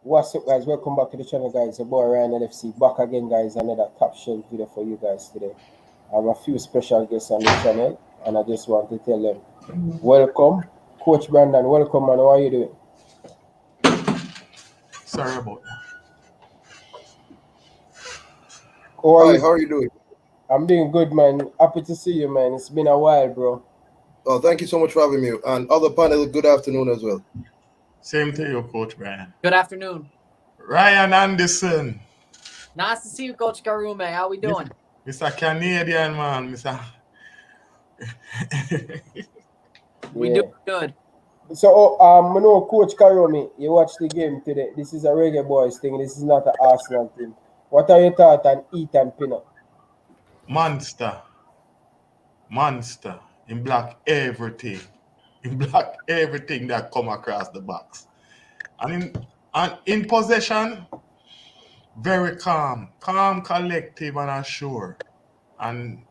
What's up, guys? Welcome back to the channel, guys. Your boy Ryan LFC back again, guys. Another top shelf video for you guys today. I have a few special guests on the channel, and I just want to tell them welcome, Coach Brandon. Welcome, man. How are you doing? Sorry about that. Hi, how are you doing? I'm doing good, man. Happy to see you, man. It's been a while, bro. Oh, thank you so much for having me. And other panel, good afternoon as well. Same to you, Coach Brian. Good afternoon. Ryan Anderson. Nice to see you, Coach Karume. How we doing? Mr. Canadian, man. Mr. We do good. So, I know Coach Karume, you watched the game today. This is a Reggae Boyz thing. This is not an Arsenal thing. What are your thoughts on Ethan Pinnock? Monster. In block everything. In block everything that come across the box. And in possession, very calm, collective, and assured. And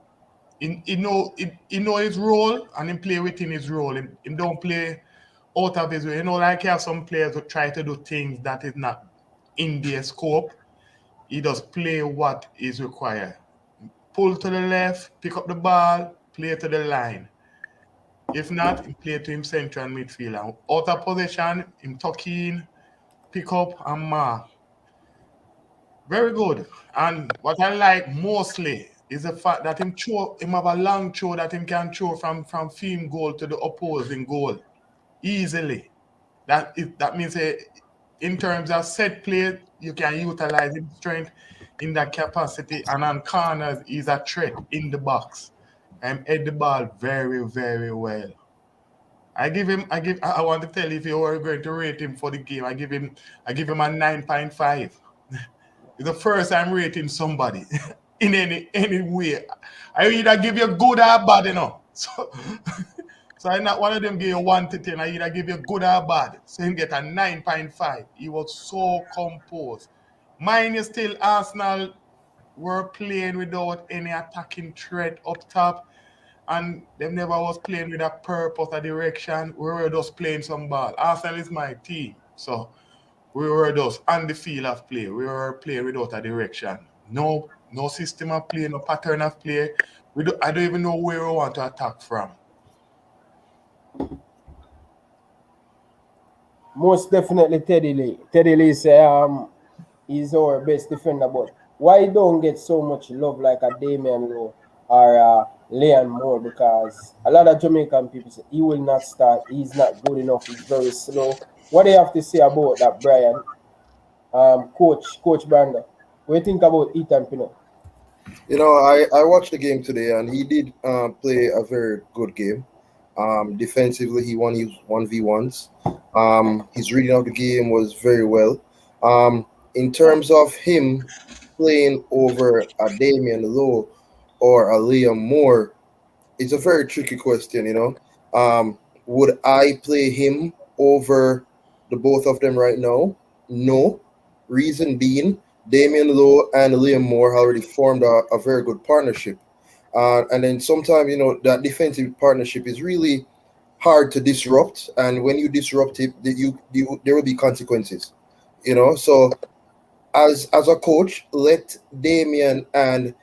he know his role, and he play within his role. He don't play out of his way. You know, like you have some players who try to do things that is not in their scope. He does play what is required. Pull to the left, pick up the ball, play to the line. If not, he play to him central midfield. And out of possession, him tuck in, pick up and mark. Very good. And what I like mostly is the fact that him have a long throw that him can throw from field goal to the opposing goal easily. That means in terms of set play, you can utilize his strength in that capacity, and on corners, he's a threat in the box and head the ball very, very well. I want to tell you, if you were going to rate him for the game, I give him a 9.5. It's the first time rating somebody in any way. I either give you good or bad, you know. So I'm not one of them give you 1 to 10. I either give you good or bad. So him get a 9.5. He was so composed. Mine is still Arsenal were playing without any attacking threat up top. And they never was playing with a purpose, a direction. We were just playing some ball. Arsenal is my team. So we were just on the field of play. We were playing without a direction. No system of play, no pattern of play. I don't even know where we want to attack from. Most definitely Teddy Lee. Teddy Lee say he's our best defender, but why don't get so much love like a Damian Lowe or Leon Moore? Because a lot of Jamaican people say he will not start, he's not good enough, he's very slow. What do you have to say about that, Brian? Coach Brandon, what do you think about Ethan Pinnock? You know, I watched the game today, and he did play a very good game. Defensively, he won his 1v1s. His reading of the game was very well. In terms of him playing over a Damian Lowe or a Liam Moore, it's a very tricky question, you know. Would I play him over the both of them right now? No. Reason being, Damian Lowe and Liam Moore already formed a very good partnership. And then sometimes, you know, that defensive partnership is really hard to disrupt. And when you disrupt it, there will be consequences, you know. So as a coach, let Damian and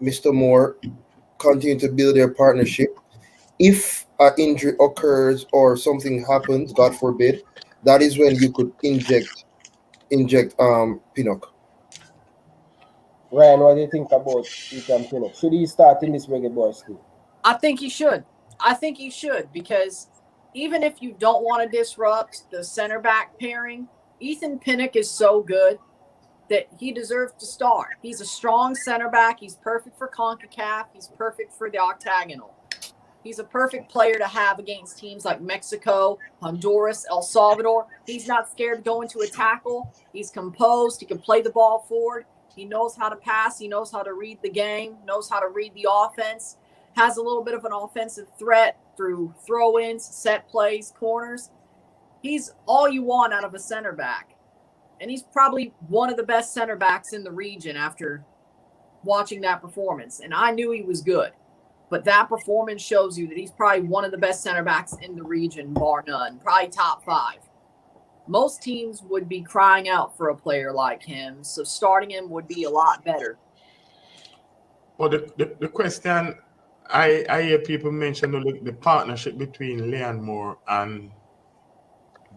Mr. Moore continue to build their partnership. If an injury occurs or something happens, God forbid, that is when you could inject Pinnock. Ryan, what do you think about Ethan Pinnock? Should he start in this Reggae Boyz team? I think he should. Because even if you don't want to disrupt the center back pairing, Ethan Pinnock is so good that he deserves to start. He's a strong center back. He's perfect for CONCACAF. He's perfect for the Octagonal. He's a perfect player to have against teams like Mexico, Honduras, El Salvador. He's not scared to go into a tackle. He's composed. He can play the ball forward. He knows how to pass. He knows how to read the game, knows how to read the offense, has a little bit of an offensive threat through throw-ins, set plays, corners. He's all you want out of a center back. And he's probably one of the best center backs in the region after watching that performance. And I knew he was good. But that performance shows you that he's probably one of the best center backs in the region, bar none. Probably top 5. most teams would be crying out for a player like him. So starting him would be a lot better. Well, the question I hear people mention the partnership between Leon Moore and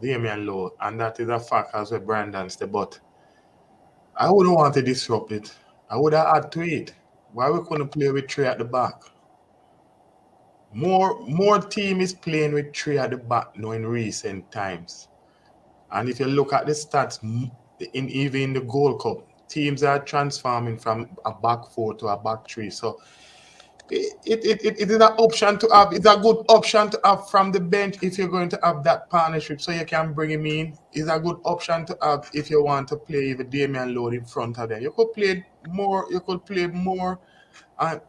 Damian Lowe, and that is a fact as well, Brandon said, but I wouldn't want to disrupt it. I would have add to it. Why we couldn't play with three at the back? More team is playing with three at the back now in recent times. And if you look at the stats, even in the Gold Cup, teams are transforming from a back four to a back three. So it is an option to have. It's a good option to have from the bench if you're going to have that partnership, so you can bring him in. It's a good option to have if you want to play with Damian Lowe in front of them. You could play more.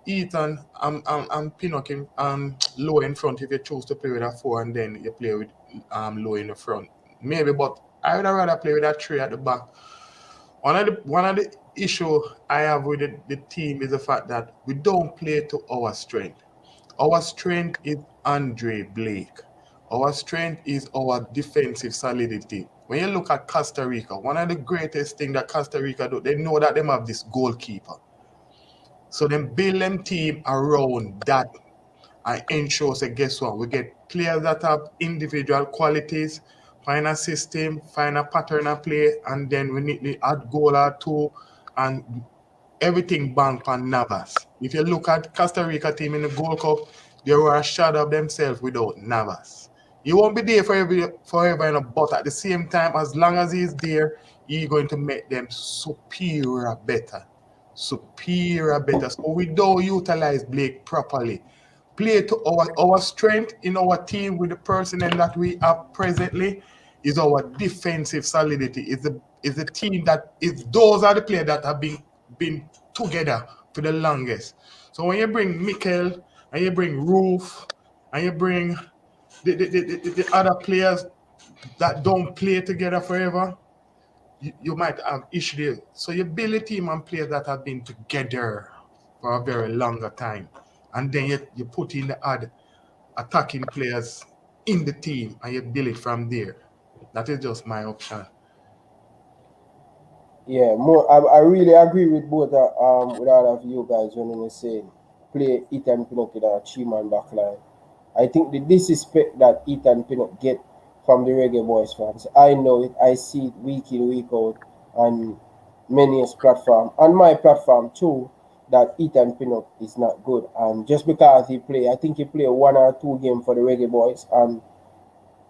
Ethan and Pinnock Lowe in front if you choose to play with a four, and then you play with Lowe in the front. Maybe, but I would rather play with a three at the back. One of the issue I have with the team is the fact that we don't play to our strength. Our strength is Andre Blake. Our strength is our defensive solidity. When you look at Costa Rica, one of the greatest things that Costa Rica do, they know that they have this goalkeeper. So then build them team around that and ensure, so guess what? We get players that have individual qualities, find a system, find a pattern of play, and then we need to add goal or two, and everything bank on Navas. If you look at Costa Rica team in the Gold Cup, they were a shadow of themselves without Navas. He won't be there forever, but at the same time, as long as he's there, he's going to make them superior better. So we don't utilize Blake properly. Play to our strength in our team with the personnel that we have presently is our defensive solidity. Is the team that is those are the players that have been together for the longest. So when you bring Mikel and you bring Roof and you bring the other players that don't play together forever, you might have issues. So you build a team and players that have been together for a very longer time. And then you put in the attacking players in the team and you build it from there. That is just my option. Yeah, I really agree with both with all of you guys when you say play Ethan Pinnock in a three-man back line. I think the disrespect that Ethan Pinnock get from the Reggae Boyz fans, I know it, I see it week in, week out on many platform, on my platform too, that Ethan Pinnock is not good. And just because I think he played 1 or 2 games for the Reggae Boyz, and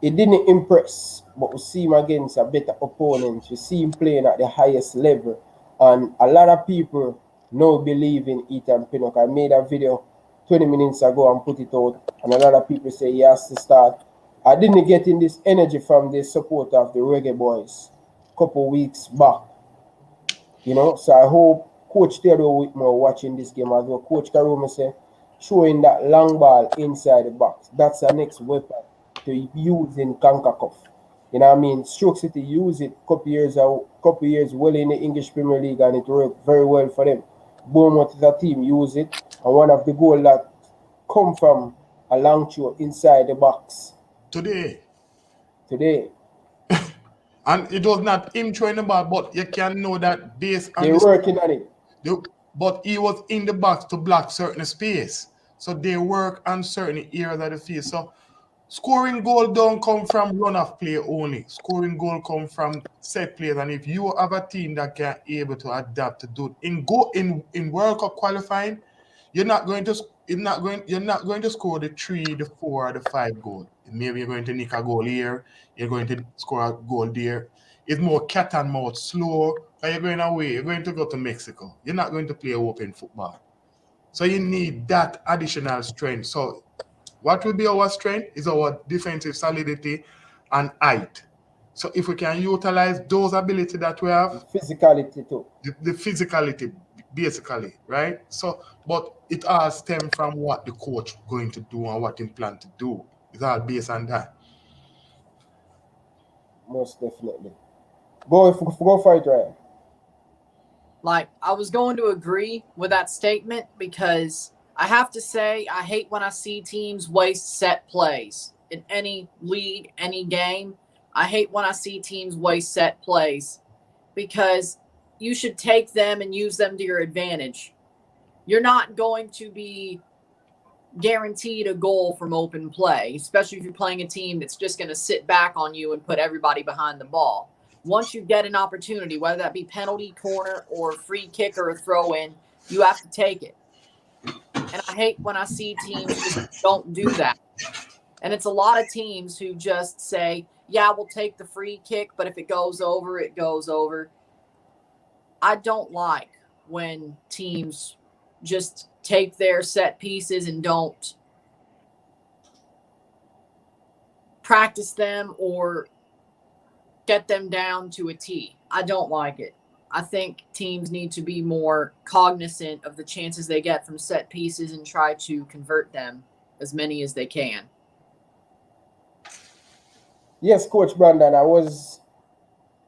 it didn't impress, but we see him against a better opponent. We see him playing at the highest level. And a lot of people now believe in Ethan Pinnock. I made a video 20 minutes ago and put it out, and a lot of people say he has to start. I didn't get in this energy from the support of the Reggae Boyz a couple weeks back. So I hope Coach Theodore Whitmore watching this game as well. Coach Karuma say, showing that long ball inside the box. That's the next weapon to use in CONCACAF. You know what I mean? Stoke City use it couple years well in the English Premier League, and it worked very well for them. Bournemouth is a team use it, and one of the goals that come from a long throw inside the box. Today. And it was not him throwing the ball, but you can know that based on they're working on it. But he was in the box to block certain space. So they work on certain areas of the field. So scoring goal don't come from run-off play only. Scoring goal come from set plays. And if you have a team that can able to adapt to do it in World Cup qualifying, you're not going to score the 3, the 4, or the 5 goal. Maybe you're going to nick a goal here, you're going to score a goal there. It's more cat and mouse, slow, and you're going away, you're going to go to Mexico. You're not going to play open football. So you need that additional strength. So what will be our strength is our defensive solidity and height. So if we can utilize those abilities that we have, physicality too. The physicality, basically, right? So, but it all stems from what the coach going to do and what he plan to do. It's all based on that. Most definitely. Go for it, Ryan. Like, I was going to agree with that statement because I have to say I hate when I see teams waste set plays in any league, any game. I hate when I see teams waste set plays because you should take them and use them to your advantage. You're not going to be guaranteed a goal from open play, especially if you're playing a team that's just going to sit back on you and put everybody behind the ball. Once you get an opportunity, whether that be penalty, corner, or free kick or a throw in, you have to take it. And I hate when I see teams just don't do that. And it's a lot of teams who just say, yeah, we'll take the free kick, but if it goes over, it goes over. I don't like when teams just take their set pieces and don't practice them or get them down to a T. I don't like it. I think teams need to be more cognizant of the chances they get from set pieces and try to convert them as many as they can. Yes, Coach Brandon,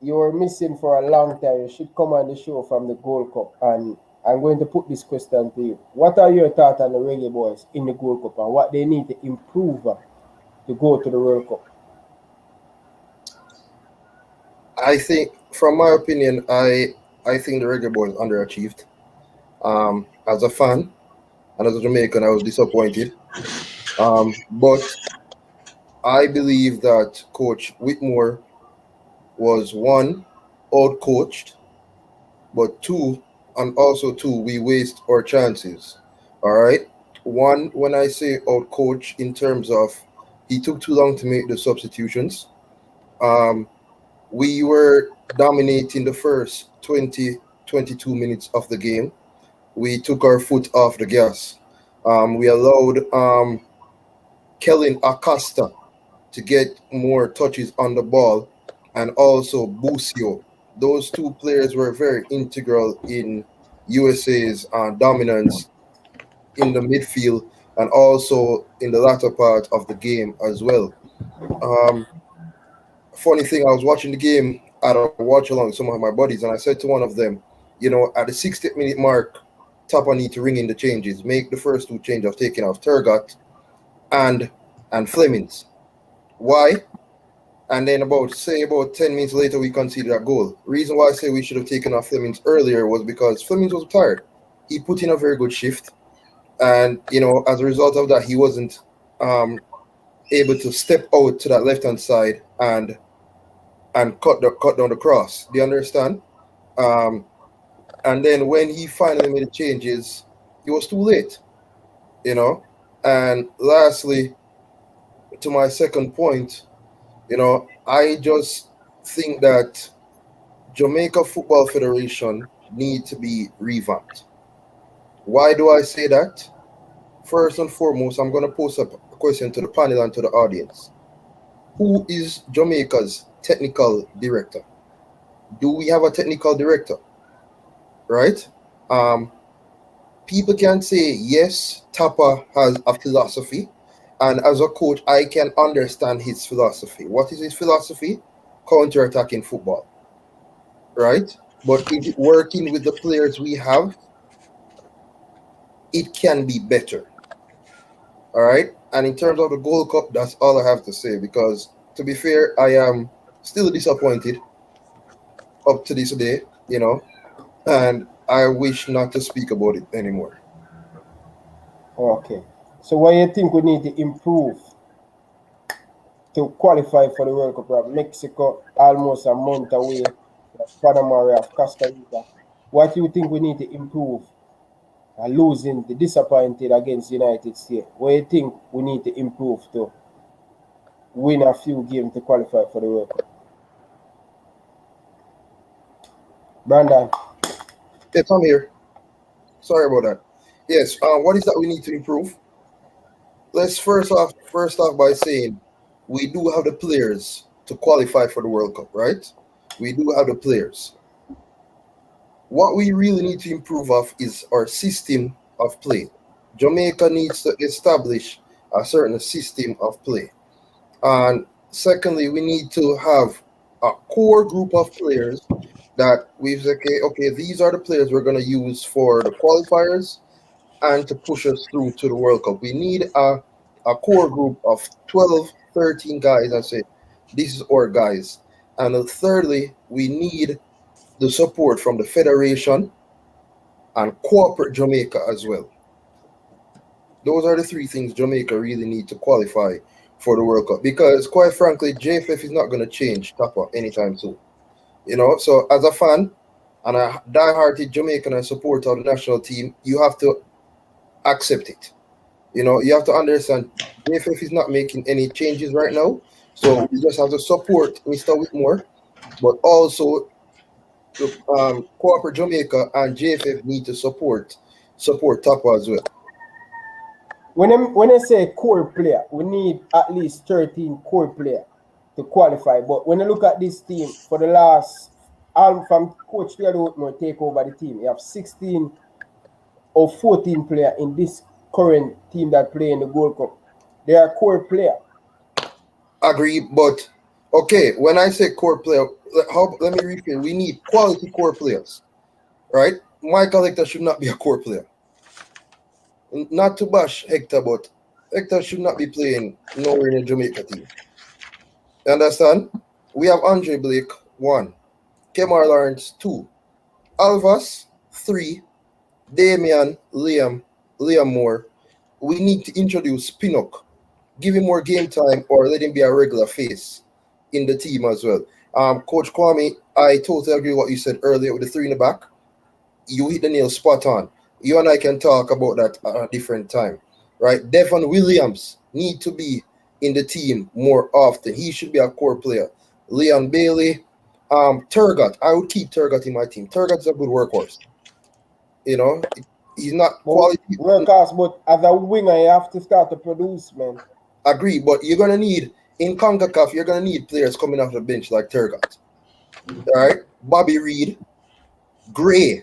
you were missing for a long time. You should come on the show from the Gold Cup. And I'm going to put this question to you. What are your thoughts on the Reggae Boyz in the Gold Cup and what they need to improve to go to the World Cup? I think, from my opinion, I think the Reggae Boyz underachieved. As a fan and as a Jamaican, I was disappointed. But I believe that Coach Whitmore was, one, out-coached, but two, we waste our chances. All right? One, when I say out-coached, in terms of he took too long to make the substitutions. We were dominating the first 20, 22 minutes of the game. We took our foot off the gas. We allowed Kellen Acosta to get more touches on the ball, and also Busio. Those two players were very integral in USA's dominance in the midfield and also in the latter part of the game as well. Funny thing, I was watching the game at a watch along with some of my buddies, and I said to one of them, at the 60th minute mark, Tapa need to ring in the changes, make the first two changes of taking off Turgot and Flemings. Why? And then about 10 minutes later, we conceded a goal. Reason why I say we should have taken off Flemings earlier was because Flemings was tired. He put in a very good shift. And, as a result of that, he wasn't able to step out to that left-hand side and cut down the cross. Do you understand? And then when he finally made the changes, it was too late, And lastly, to my second point, I just think that Jamaica Football Federation need to be revamped. Why do I say that? First and foremost, I'm going to pose a question to the panel and to the audience. Who is Jamaica's technical director? Do we have a technical director? Right? People can say, yes, Tapa has a philosophy. And as a coach, I can understand his philosophy. What is his philosophy? Counter-attacking football. Right? But is it working with the players we have? It can be better. All right? And in terms of the Gold Cup, that's all I have to say. Because, to be fair, I am still disappointed up to this day, and I wish not to speak about it anymore. Okay. So what do you think we need to improve to qualify for the World Cup? We have Mexico almost a month away. We have Panama, we have Costa Rica. What do you think we need to improve? Losing the disappointed against the United States. What do you think we need to improve to win a few games to qualify for the World Cup? Brandon. Yes, I'm here. Sorry about that. Yes, what is that we need to improve? Let's first off by saying we do have the players to qualify for the World Cup, right? We do have the players. What we really need to improve of is our system of play. Jamaica needs to establish a certain system of play. And secondly, we need to have a core group of players that we've said, okay, these are the players we're going to use for the qualifiers and to push us through to the World Cup. We need a core group of 12, 13 guys. I say, This is our guys. And thirdly, we need the support from the Federation and corporate Jamaica as well. Those are the three things Jamaica really need to qualify for the World Cup. Because quite frankly, JFF is not going to change Tapa anytime soon. So as a fan and a die-hearted Jamaican and supporter of the national team, you have to accept it. You have to understand JFF is not making any changes right now. So we just have to support Mr. Whitmore, but also corporate Jamaica and JFF need to support Tapa as well. When I say core player, we need at least 13 core player to qualify. But when you look at this team for the last, from Coach Theodore Whitmore take over the team, you have 16 or 14 player in this current team that play in the Gold Cup. They are core player. Agree, but okay, when I say core player, let me rephrase. We need quality core players, right? Michael Hector should not be a core player. Not to bash Hector, but Hector should not be playing nowhere in the Jamaica team. You understand? We have Andre Blake, 1. Kemar Lawrence, 2. Alvas, 3. Damian, Liam Moore. We need to introduce Pinnock. Give him more game time or let him be a regular face in the team as well. Coach Kwame, I totally agree with what you said earlier with the 3 in the back. You hit the nail spot on. You and I can talk about that at a different time, right? Devon Williams need to be in the team more often. He should be a core player. Leon Bailey, Turgot. I would keep Turgot in my team. Turgot's a good workhorse. He's not quality. Workhorse, but as a winger, you have to start to produce, man. Agree, but you're gonna need in CONCACAF, you're gonna need players coming off the bench like Turgot. All right, Bobby Reed, Gray.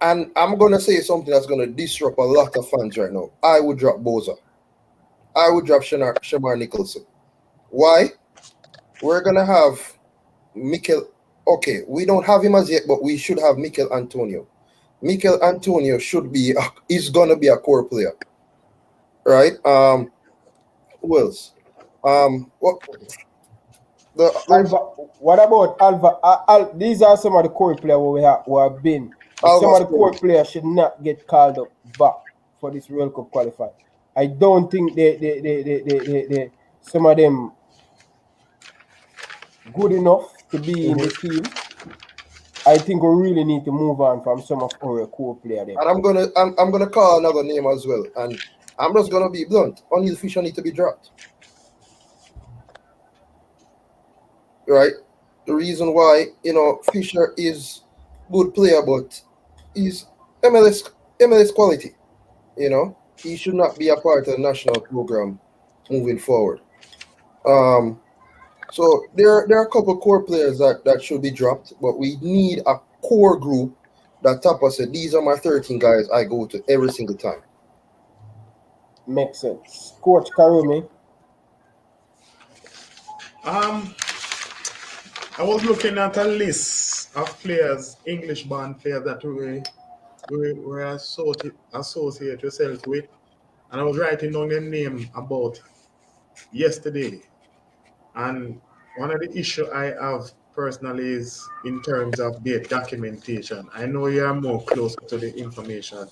And I'm going to say something that's going to disrupt a lot of fans right now. I would drop Boza. I would drop Shamar Nicholson. Why? We're going to have Mikel. Okay, we don't have him as yet, but we should have Mikel Antonio. Mikel Antonio is going to be a core player. Right? Who else? What about Alva? These are some of the core players who have been. Some of the core players should not get called up back for this World Cup qualifier. I don't think they some of them good enough to be in the team. I think we really need to move on from some of our core players. And I'm gonna call another name as well, and I'm just gonna be blunt. O'Neal Fisher need to be dropped. Right? The reason why Fisher is good player, but he's MLS quality. He should not be a part of the national program moving forward. So there are a couple of core players that should be dropped, but we need a core group that Tapa said, these are my 13 guys I go to every single time. Makes sense. Coach Karumi. I was looking at a list of players, English-born players that we associate yourself with, and I was writing down their name about yesterday. And one of the issues I have personally is in terms of their documentation. I know you are more closer to the information.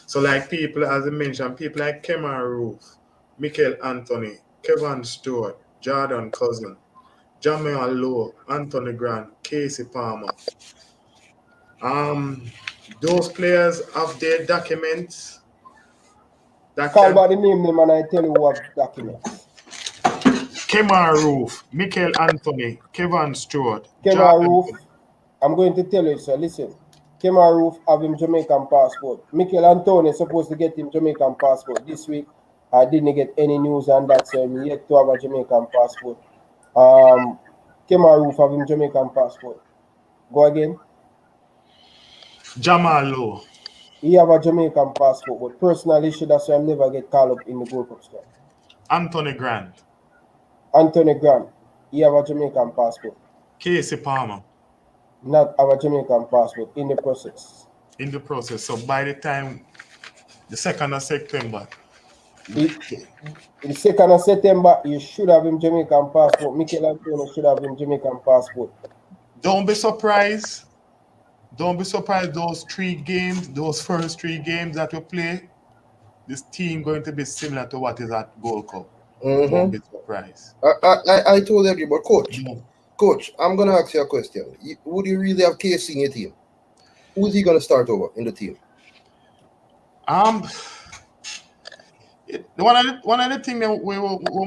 So like people, as I mentioned, people like Kemar Roof, Michael Anthony, Kevin Stewart, Jordan Cousin, Jamal Lowe, Anthony Grant, Casey Palmer. Those players have their documents. Call by the name and I tell you what documents. Kemar Roof, Michael Anthony, Kevin Stewart. Kemar Roof, I'm going to tell you, sir, listen. Kemar Roof have him Jamaican passport. Michael Anthony is supposed to get him Jamaican passport this week. I didn't get any news on that, so I'm yet to have a Jamaican passport. Kemar Roof have him Jamaican passport. Go again. Jamal Lowe. He have a Jamaican passport, but personal issue, that's why I never get called up in the Gold Cup squad. Anthony Grant. He have a Jamaican passport. Casey Palmer. Not have a Jamaican passport in the process. So by the time the 2nd of September, The 2nd of September, you should have him Jamaican passport. Mikel Antonio should have him Jamaican passport. Don't be surprised. Don't be surprised those first 3 games that we play, this team going to be similar to what is at Gold Cup. Don't be surprised. I totally agree, but coach, Yeah. coach, I'm gonna ask you a question. Would you really have KC in your team? Who's he gonna start over in the team? One of the things that we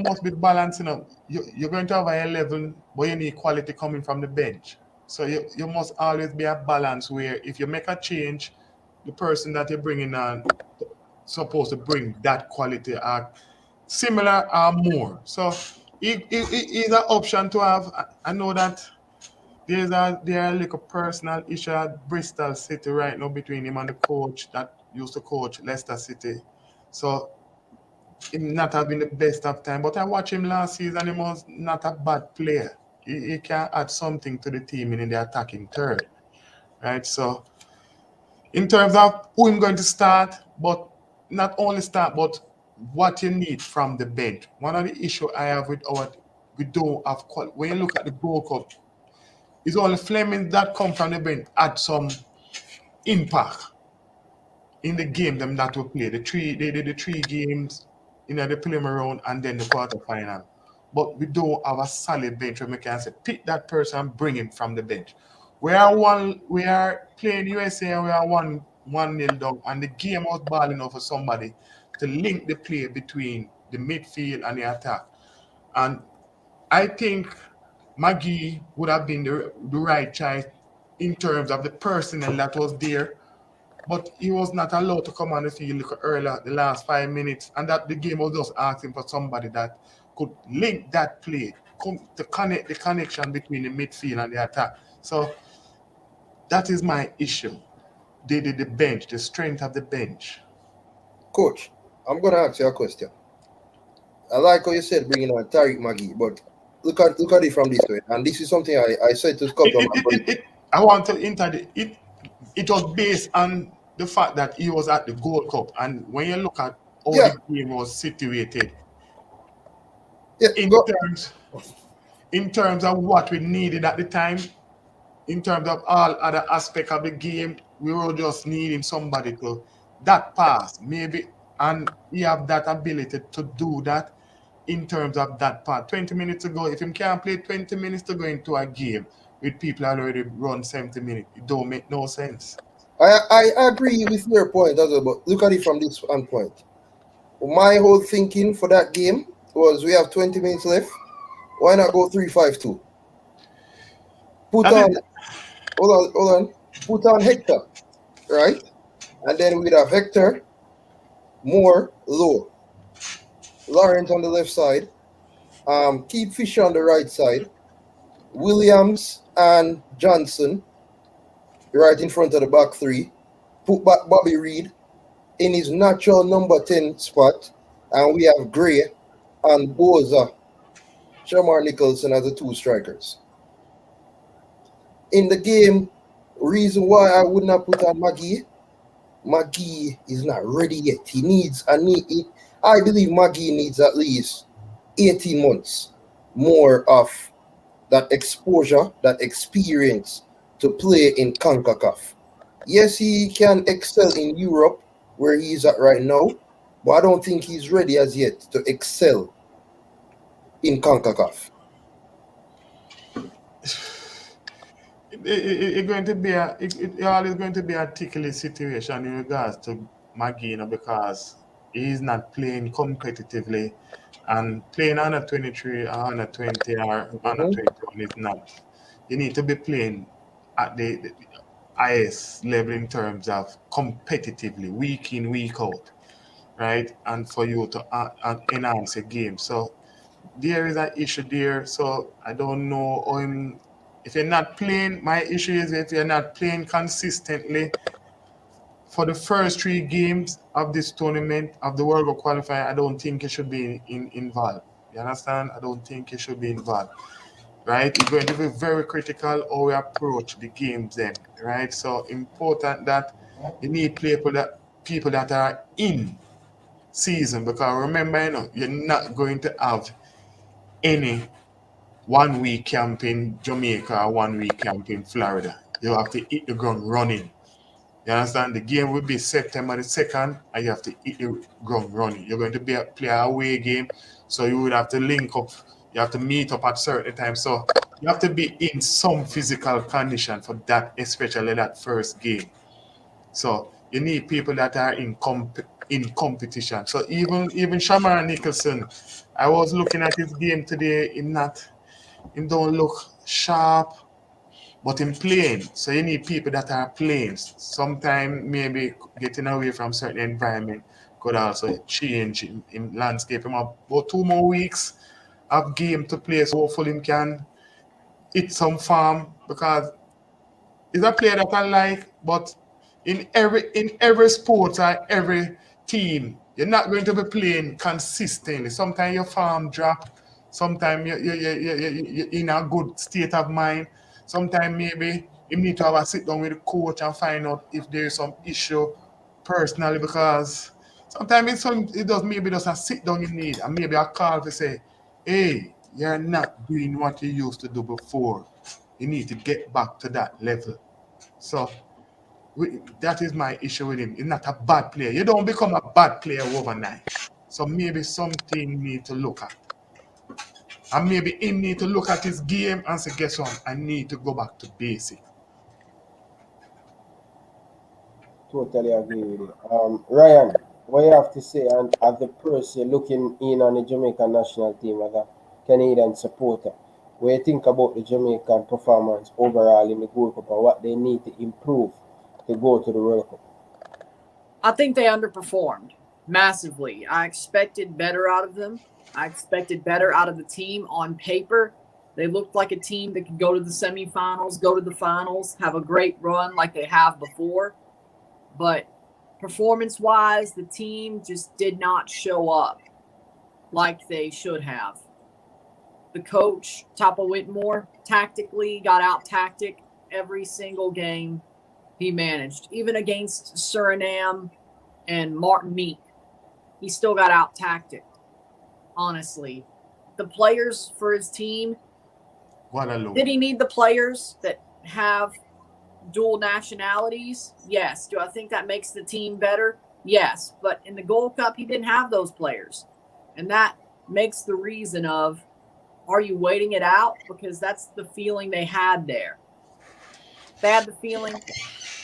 must be balancing up. You're going to have a 11, but you need quality coming from the bench. So you must always be a balance where if you make a change, the person that you're bringing on supposed to bring that quality similar or more. So it is an option to have. I know that there are a little personal issue at Bristol City right now between him and the coach that used to coach Leicester City. So him not having the best of time, but I watched him last season. He was not a bad player. He can add something to the team in the attacking third, right? So in terms of who I'm going to start, but not only start, but what you need from the bench. One of the issues I have with we don't have when you look at the Gold Cup, it's only Fleming that come from the bench add some impact in the game them that we play. They did the 3 games in the preliminary round and then the quarterfinal. But we don't have a solid bench where we can say pick that person and bring him from the bench. We are playing USA and we are 1-0 down, and the game was ball enough for somebody to link the play between the midfield and the attack. And I think Maggie would have been the right choice in terms of the personnel that was there, but he was not allowed to come on the field earlier, the last 5 minutes, and that the game was just asking for somebody that could link that play, to connect the connection between the midfield and the attack. So that is my issue. The bench, the strength of the bench. Coach, I'm gonna ask you a question. I like how you said bringing on Tariq Maggie, but look at it from this way, and this is something I said to a couple of my friends. I want to enter it was based on the fact that he was at the Gold Cup, and when you look at how the game was situated, in terms of what we needed at the time, in terms of all other aspects of the game, we were just needing somebody to that pass, maybe, and he have that ability to do that in terms of that part. 20 minutes ago, if him can't play 20 minutes to go into a game with people already run 70 minutes, it don't make no sense. I agree with your point as well, but look at it from this standpoint. My whole thinking for that game was we have 20 minutes left. Why not go 3-5-2? Hold on. Put on Hector, right? And then we'd have Hector, Moore, Lowe, Lawrence on the left side, keep Fisher on the right side, Williams and Johnson right in front of the back 3, put back Bobby Reed in his natural number 10 spot, and we have Gray and Boza, Shamar Nicholson as the 2 strikers. In the game, reason why I would not put on Maggie is not ready yet. I believe Maggie needs at least 18 months more of that exposure, that experience to play in CONCACAF. Yes, he can excel in Europe, where he is at right now, but I don't think he's ready as yet to excel in CONCACAF. It's always going to be a ticklish situation in regards to Maggie, because he's not playing competitively, and playing under 23 or under 20 or under 21 is not. You need to be playing at the highest level in terms of competitively, week in, week out, right? And for you to enhance a game. So there is an issue there. So I don't know if you're not playing. My issue is if you're not playing consistently for the first 3 games of this tournament of the World Cup qualifier, I don't think you should be involved. You understand? I don't think you should be involved. Right? It's going to be very critical how we approach the games then, right? So important that you need people that are in season, because remember, you're not going to have any 1 week camp in Jamaica or 1 week camp in Florida. You have to hit the ground running. You understand? The game will be September the 2nd, and you have to hit the ground running. You're going to play an away game, so you would have to link up. You have to meet up at certain times. So you have to be in some physical condition for that, especially that first game. So you need people that are in competition. So even Shamar Nicholson, I was looking at his game today. He don't look sharp, but in playing. So you need people that are playing. Sometimes maybe getting away from certain environment could also change in landscape. Him have about 2 more weeks of game to play, so hopefully him can hit some farm, because he's a player that I like, but in every sport or every team, you're not going to be playing consistently. Sometimes your form drop. Sometimes you're in a good state of mind. Sometimes maybe you need to have a sit down with the coach and find out if there is some issue personally, because sometimes it does maybe just a sit down you need, and maybe a call to say, hey, you're not doing what you used to do before. You need to get back to that level. So that is my issue with him. He's not a bad player. You don't become a bad player overnight. So maybe something you need to look at. And maybe he need to look at his game and say, guess what? I need to go back to basic. Totally agree with you. Ryan, what you have to say, and as the person looking in on the Jamaican national team as a Canadian supporter, what you think about the Jamaican performance overall in the Gold Cup and what they need to improve to go to the World Cup? I think they underperformed massively. I expected better out of them. I expected better out of the team on paper. They looked like a team that could go to the semifinals, go to the finals, have a great run like they have before. But performance-wise, the team just did not show up like they should have. The coach, Tapa Whitmore, tactically got out-tactic every single game he managed. Even against Suriname and Martinique, he still got out-tacticked, honestly. The players for his team, did he need the players that have dual nationalities? Yes. Do I think that makes the team better? Yes. But in the Gold Cup, he didn't have those players. And that makes the reason of, are you waiting it out? Because that's the feeling they had there. They had the feeling,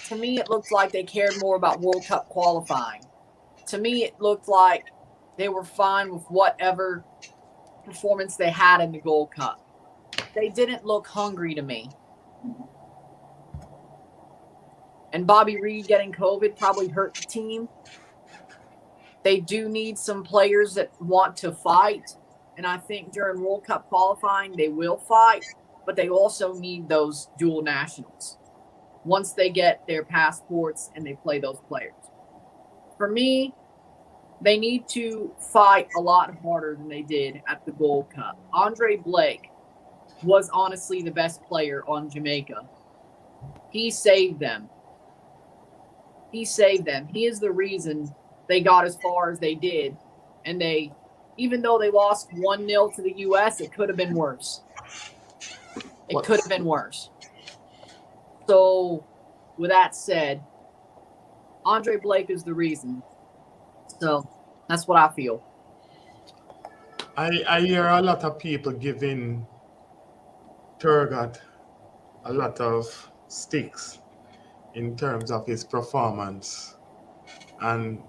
to me, it looked like they cared more about World Cup qualifying. To me, it looked like they were fine with whatever performance they had in the Gold Cup. They didn't look hungry to me. And Bobby Reed getting COVID probably hurt the team. They do need some players that want to fight. And I think during World Cup qualifying, they will fight. But they also need those dual nationals once they get their passports and they play those players. For me, they need to fight a lot harder than they did at the Gold Cup. Andre Blake was honestly the best player on Jamaica. He saved them. He saved them. He is the reason they got as far as they did. And they, even though they lost 1-0 to the U.S., it could have been worse. It could have been worse. So, with that said, Andre Blake is the reason. So, that's what I feel. I hear a lot of people giving Turgot a lot of sticks in terms of his performance, and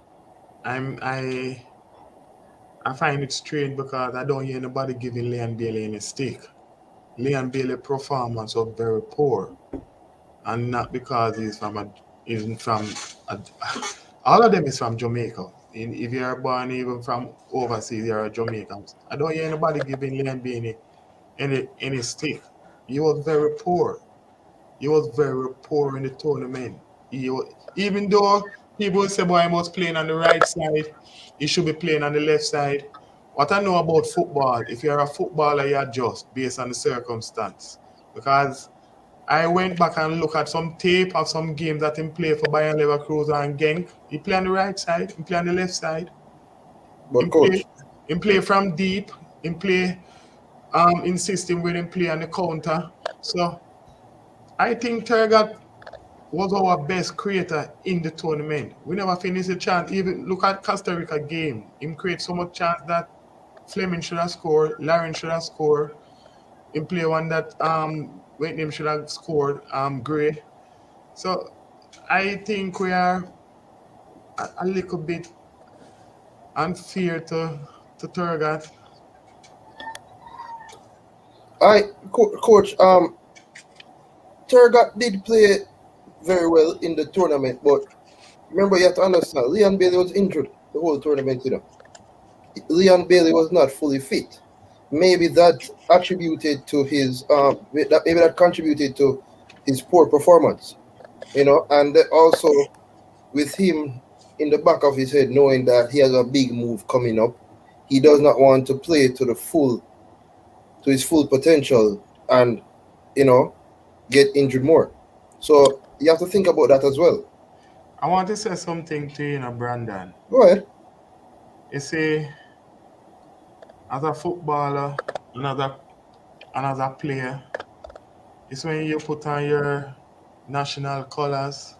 I find it strange because I don't hear nobody giving Leon Bailey any stick. Leon Bailey's performance was very poor, and not because all of them is from Jamaica. If you're born even from overseas, you're a Jamaican. I don't hear anybody giving Leon Bailey any stick. He was very poor. He was very poor in the tournament. Even though people say, boy, he was playing on the right side, he should be playing on the left side. What I know about football, if you're a footballer, you adjust based on the circumstance. Because I went back and looked at some tape of some games that he played for Bayern Leverkusen and Genk. He played on the right side, he played on the left side. But coach, Him play from deep. Him play in system with him play on the counter. So I think Tergat was our best creator in the tournament. We never finished a chance. Even look at Costa Rica game. Him create so much chance that Fleming should have scored, Lauren should have scored. Him play one that when him should have scored, Gray. So I think we are a little bit unfair to Tergat. Coach, Tergat did play very well in the tournament, but remember, you have to understand, Leon Bailey was injured the whole tournament, you know. Leon Bailey was not fully fit. Maybe that attributed to his maybe that contributed to his poor performance, you know, and also with him in the back of his head knowing that he has a big move coming up, he does not want to play to his full potential and, you know, get injured more. So you have to think about that as well. I want to say something to you, Brandon. Go ahead. You see, as a footballer, another player, it's when you put on your national colours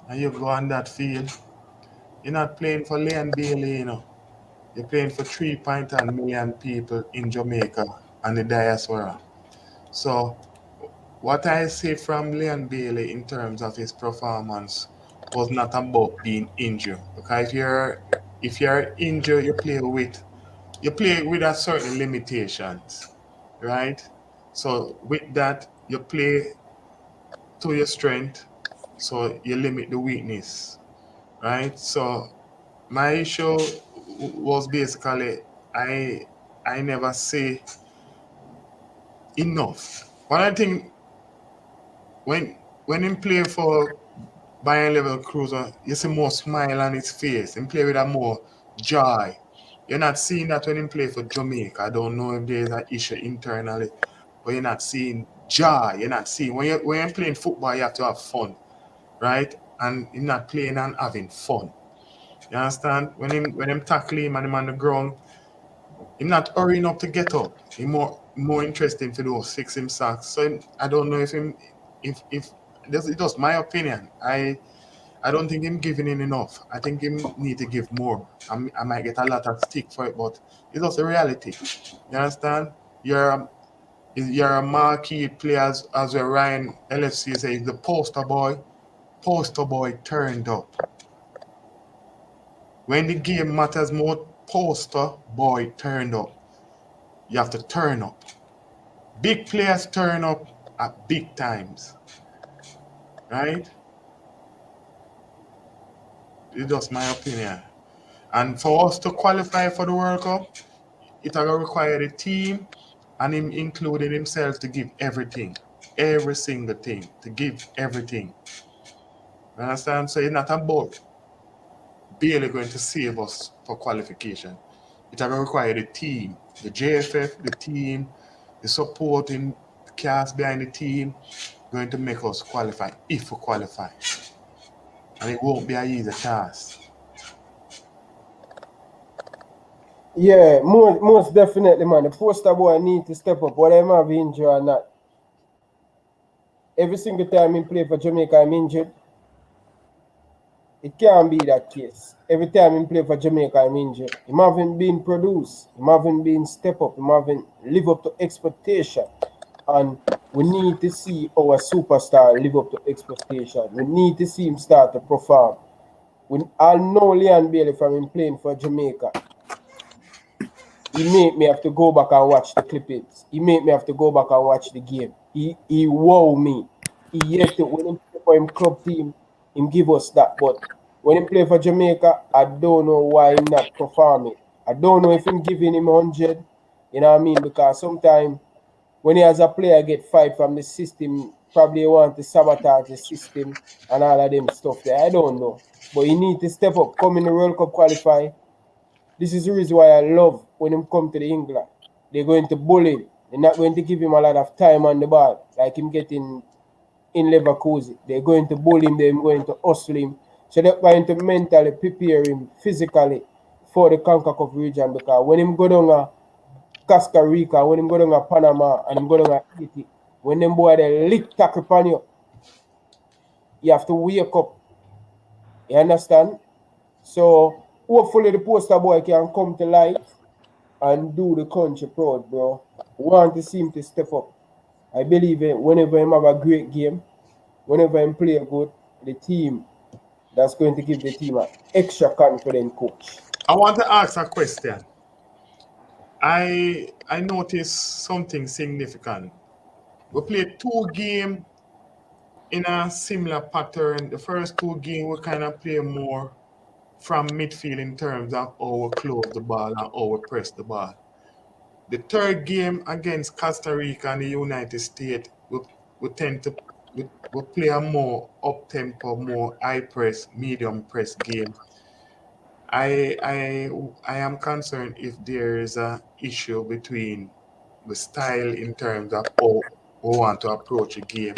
and you go on that field. You're not playing for Leon Bailey, you know. You're playing for 3.1 million people in Jamaica and the diaspora. So what I see from Leon Bailey in terms of his performance was not about being injured. Because if you're injured, you play with a certain limitations, right? So with that, you play to your strength, so you limit the weakness, right? So my issue was basically I never say enough. One I think when him play for Bayern level cruiser, you see more smile on his face. Him play with a more joy. You're not seeing that when him play for Jamaica. I don't know if there's an issue internally, but you're not seeing joy. You're not seeing when you're playing football, you have to have fun, right? And you're not playing and having fun. You understand? When him tackle him and him on the ground, him not hurrying up to get up. He more interesting to do fix him socks. So I don't know if it's just my opinion. I don't think him giving in enough. I think him need to give more. I might get a lot of stick for it, but it's also reality. You understand? You're a marquee player as a Ryan LFC says the poster boy. Poster boy turned up. When the game matters more, poster boy turned up. You have to turn up. Big players turn up at big times. Right? It's just my opinion. And for us to qualify for the World Cup, it will require the team and him including himself to give everything. Every single thing. To give everything. You understand? So it's not about barely going to save us for qualification. It will require the team, the JFF, the team, the supporting cast behind the team going to make us qualify if we qualify. And it won't be an easy task. Yeah, most definitely, man. The poster boy need to step up, whether I'm have injured or not. Every single time he play for Jamaica, I'm injured. It can't be that case. Every time he play for Jamaica, I'm injured. He haven't been produced. He haven't been step up. He haven't live up to expectation. And we need to see our superstar live up to expectation. We need to see him start to perform. I know Leon Bailey from him playing for Jamaica. He made me have to go back and watch the clippings. He made me have to go back and watch the game. He wow me. He yet to, when he play for him club team, him give us that. But when he play for Jamaica, I don't know why him not performing. I don't know if him giving him 100. You know what I mean? Because sometimes when he has a player get fired from the system, probably want to sabotage the system and all of them stuff there. I don't know. But he need to step up, come in the World Cup qualify. This is the reason why I love when him come to the England. They're going to bully him. They're not going to give him a lot of time on the ball, like him getting in Leverkusen. They're going to bully him, they're going to hustle him. So they're going to mentally prepare him physically for the CONCACAF region because when him go down a Costa Rica, when him go down a Panama, and him go down a Haiti, when them boy they lick tackle upon you have to wake up. You understand? So hopefully the poster boy can come to light and do the country proud, bro. We want to see him to step up. I believe whenever him have a great game, whenever him play good, the team that's going to give the team an extra confident coach. I want to ask a question. I noticed something significant. We played 2 games in a similar pattern. The first 2 games we kind of play more from midfield in terms of how we close the ball and how we press the ball. The third game against Costa Rica and the United States, we tend to we play a more up-tempo, more high press, medium press game. I am concerned if there is an issue between the style in terms of how we want to approach a game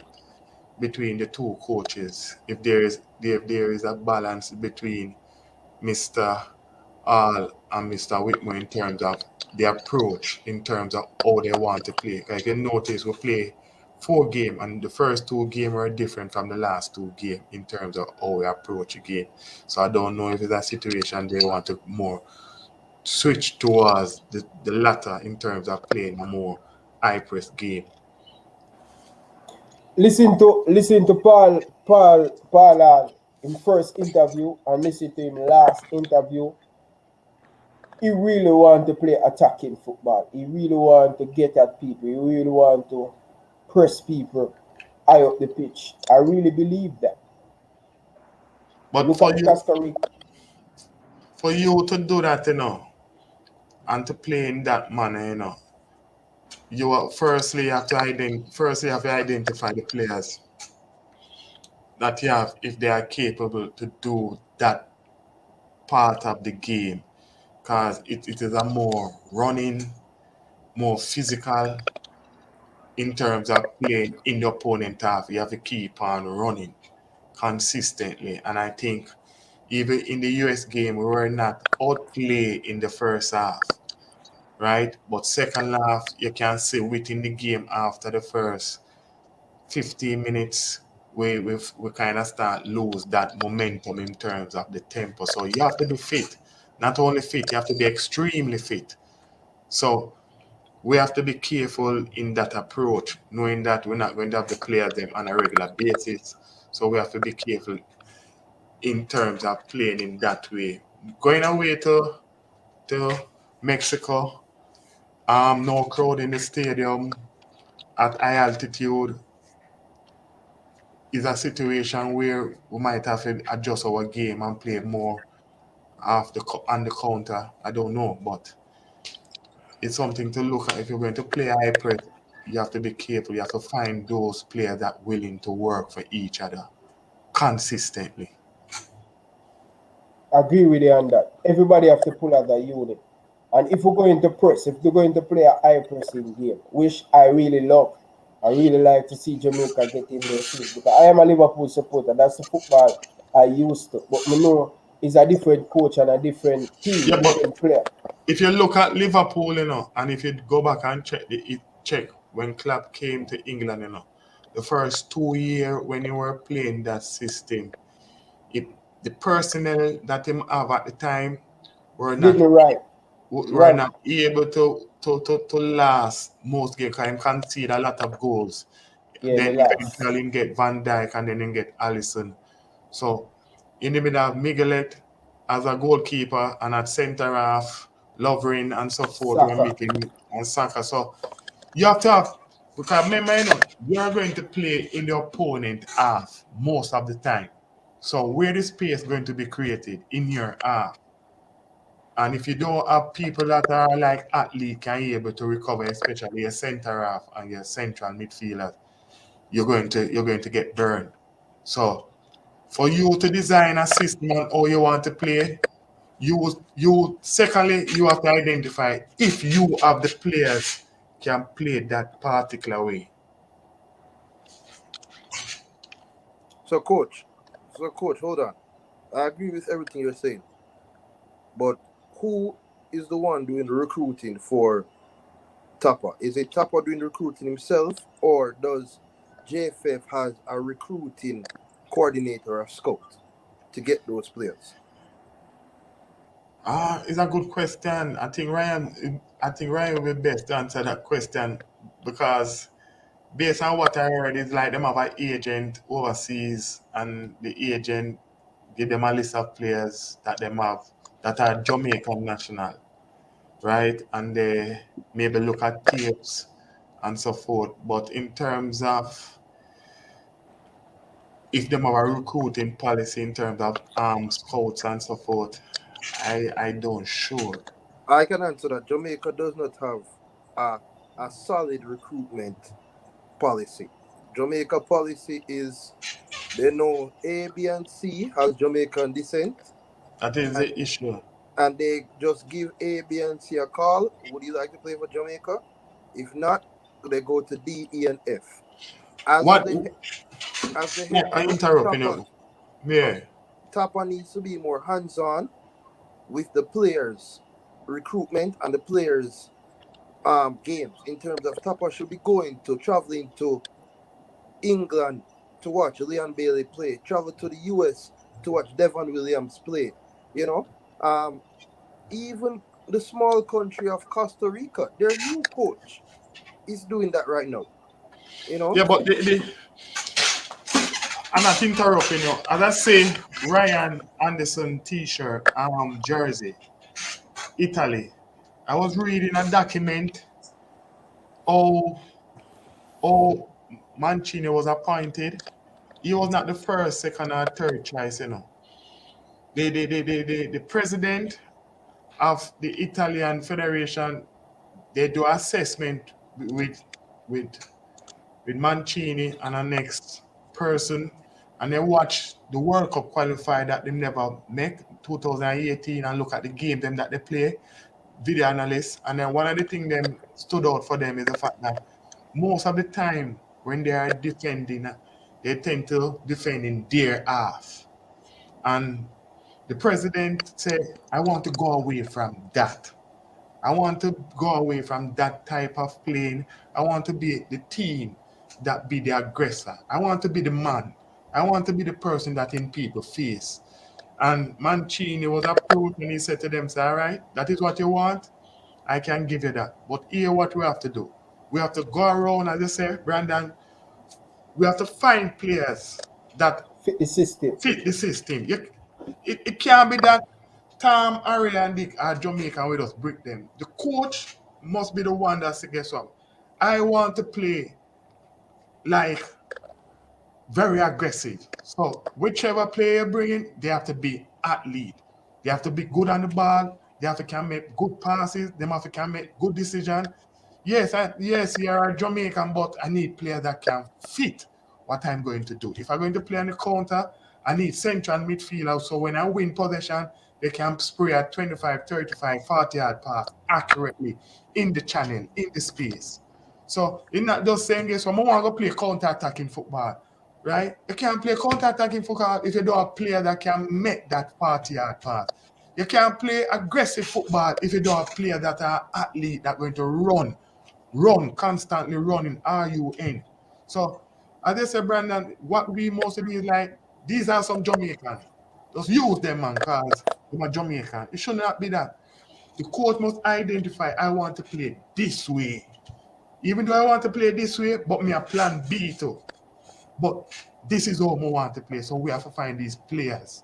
between the 2 coaches. If there is a balance between Mr. All and Mr. Whitmore in terms of the approach, in terms of how they want to play. Like you notice we play 4 games and the first 2 games are different from the last 2 games in terms of how we approach a game. So I don't know if it's a situation they want to more switch towards the latter in terms of playing a more high press game. Listen to Paul in first interview and listen to him last interview. He really want to play attacking football. He really want to get at people. He really want to press people high up the pitch. I really believe that. But Look for at you, Costa Rica. for you to do that, and to play in that manner, firstly you have to identify the players that you have if they are capable to do that part of the game, because it is a more running, more physical in terms of playing in the opponent half. You have to keep on running consistently, and I think even in the US game we were not outplayed in the first half, right? But second half you can see within the game after the first 15 minutes we kind of start lose that momentum in terms of the tempo. So you have to be fit. Not only fit, you have to be extremely fit. So we have to be careful in that approach, knowing that we're not going to have to play them on a regular basis. So we have to be careful in terms of playing in that way. Going away to Mexico, no crowd in the stadium at high altitude is a situation where we might have to adjust our game and play more on the counter. I don't know, but it's something to look at. If you're going to play high press, you have to be careful. You have to find those players that are willing to work for each other consistently. Agree with you on that. Everybody have to pull out the unit. And if we're going to press, if they're going to play a high pressing game, which I really love, I really like to see Jamaica get in their feet because I am a Liverpool supporter. That's the football I used to. But me know it's a different coach and a different team, Yeah, but different player. if you look at Liverpool, and if you go back and check when Klopp came to England, the first 2 years when you were playing that system, the personnel that him have at the time were Did me not right. were not able to last most games. Because him concede a lot of goals. Yeah, Then the last. eventually him get Van Dijk and then him get Alisson. So in the middle of Miguelet as a goalkeeper and at centre half, Lovren and so forth, Saka. we're meeting and Saka. So you have to have, because remember, you're going to play in the opponent half most of the time. So where the space going to be created in your half? And if you don't have people that are like athletes can be able to recover, especially your centre half and your central midfielder, you're going to get burned. So for you to design a system on how you want to play, secondly you have to identify if you have the players can play that particular way. So, coach, hold on. I agree with everything you're saying, but who is the one doing the recruiting for Tapper? Is it Tapper doing the recruiting himself, or does JFF has a recruiting coordinator or scout to get those players? It's a good question. I think Ryan will be best to answer that question because based on what I heard, it's like them have an agent overseas and the agent give them a list of players that them have that are Jamaican national, right? And they maybe look at tapes and so forth. But in terms of if them have a recruiting policy in terms of scouts and so forth, I don't sure. I can answer that. Jamaica does not have a solid recruitment policy. Jamaica policy is they know A, B, and C has Jamaican descent, That is the issue. and they just give A, B, and C a call. Would you like to play for Jamaica? If not, they go to D, E, and F. As the head I coach, interrupt you. Yeah. Tapper needs to be more hands-on with the players' recruitment and the players' games. In terms of Tapper should be traveling to England to watch Leon Bailey play, travel to the US to watch Devon Williams play. You know, even the small country of Costa Rica, their new coach is doing that right now. You know. Yeah, but I'm not interrupting you. As I say, Ryan Anderson T-shirt, jersey, Italy. I was reading a document. Oh, Mancini was appointed. He was not the first, second, or third choice. You know, the president of the Italian Federation, they do assessment with Mancini and the next person, and they watch the World Cup qualifier that they never make 2018 and look at the game them that they play, video analysts, and then one of the things them stood out for them is the fact that most of the time when they are defending, they tend to defend in their half. And the president said, I want to go away from that. I want to go away from that type of playing. I want to be the team that be the aggressor. I want to be the man. I want to be the person that in people face. And Mancini was approved and he said to them, all right, that is what you want. I can give you that. But here what we have to do. We have to go around, as I say, Brandon, we have to find players that fit the system. It can't be that Tom, Harry, and Dick are Jamaican, we just break them. The coach must be the one that says, guess what? I want to play like very aggressive. So whichever player you bring in, they have to be athlete. They have to be good on the ball. They have to can make good passes. They have to can make good decisions. Yes, you're a Jamaican, but I need players that can fit what I'm going to do. If I'm going to play on the counter, I need central midfielder. So when I win possession, they can spray at 25, 35, 40-yard pass accurately in the channel, in the space. So in not just saying this, so I want to play counter-attacking football, right? You can't play counter-attacking football if you don't have a player that can make that 40-yard pass. You can't play aggressive football if you don't have players that are athletes that are going to run, constantly running, RUN. So, as I said, Brandon, what we mostly do is like, these are some Jamaicans. Just use them, man, because they're Jamaican. It should not be that. The coach must identify, I want to play this way. Even though I want to play this way, but me a plan B too. But this is how I want to play, so we have to find these players.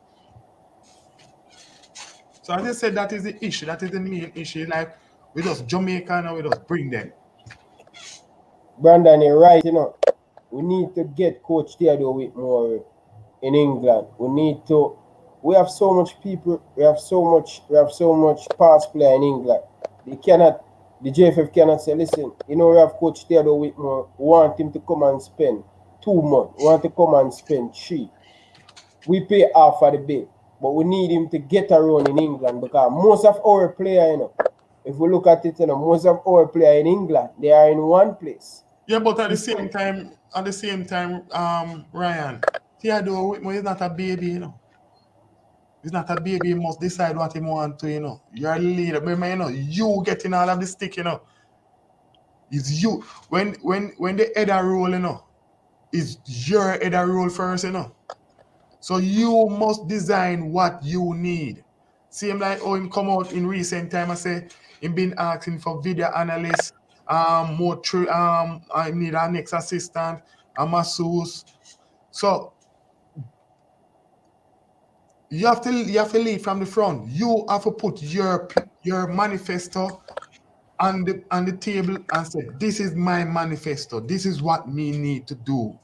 So as I said, that is the issue. That is the main issue. Like, we just Jamaican and we just bring them. Brandon, you're right, you know. We need to get Coach Theodore Whitmore in England. We have so much people, we have so much past player in England. The JFF cannot say, listen, you know, we have Coach Theodore Whitmore, we want him to come and spend 2 months, we want to come and spend 3. We pay half of the bill, but we need him to get around in England because most of our players, you know, if we look at it, you know, most of our players in England, they are in one place. Yeah, but at the same time, Ryan, Theodore Whitmore is not a baby, you know. It's not a baby. He must decide what he want to, you know. You're a leader. Remember, you know, you getting all of the stick, you know. It's you. When the header roll, you know, it's your header roll first, you know. So you must design what you need. Same like how him come out in recent time, I say, him been asking for video analysts, I need a next assistant, a masseuse. So you have to lead from the front. You have to put your manifesto on the table and say, this is my manifesto. This is what me need to do.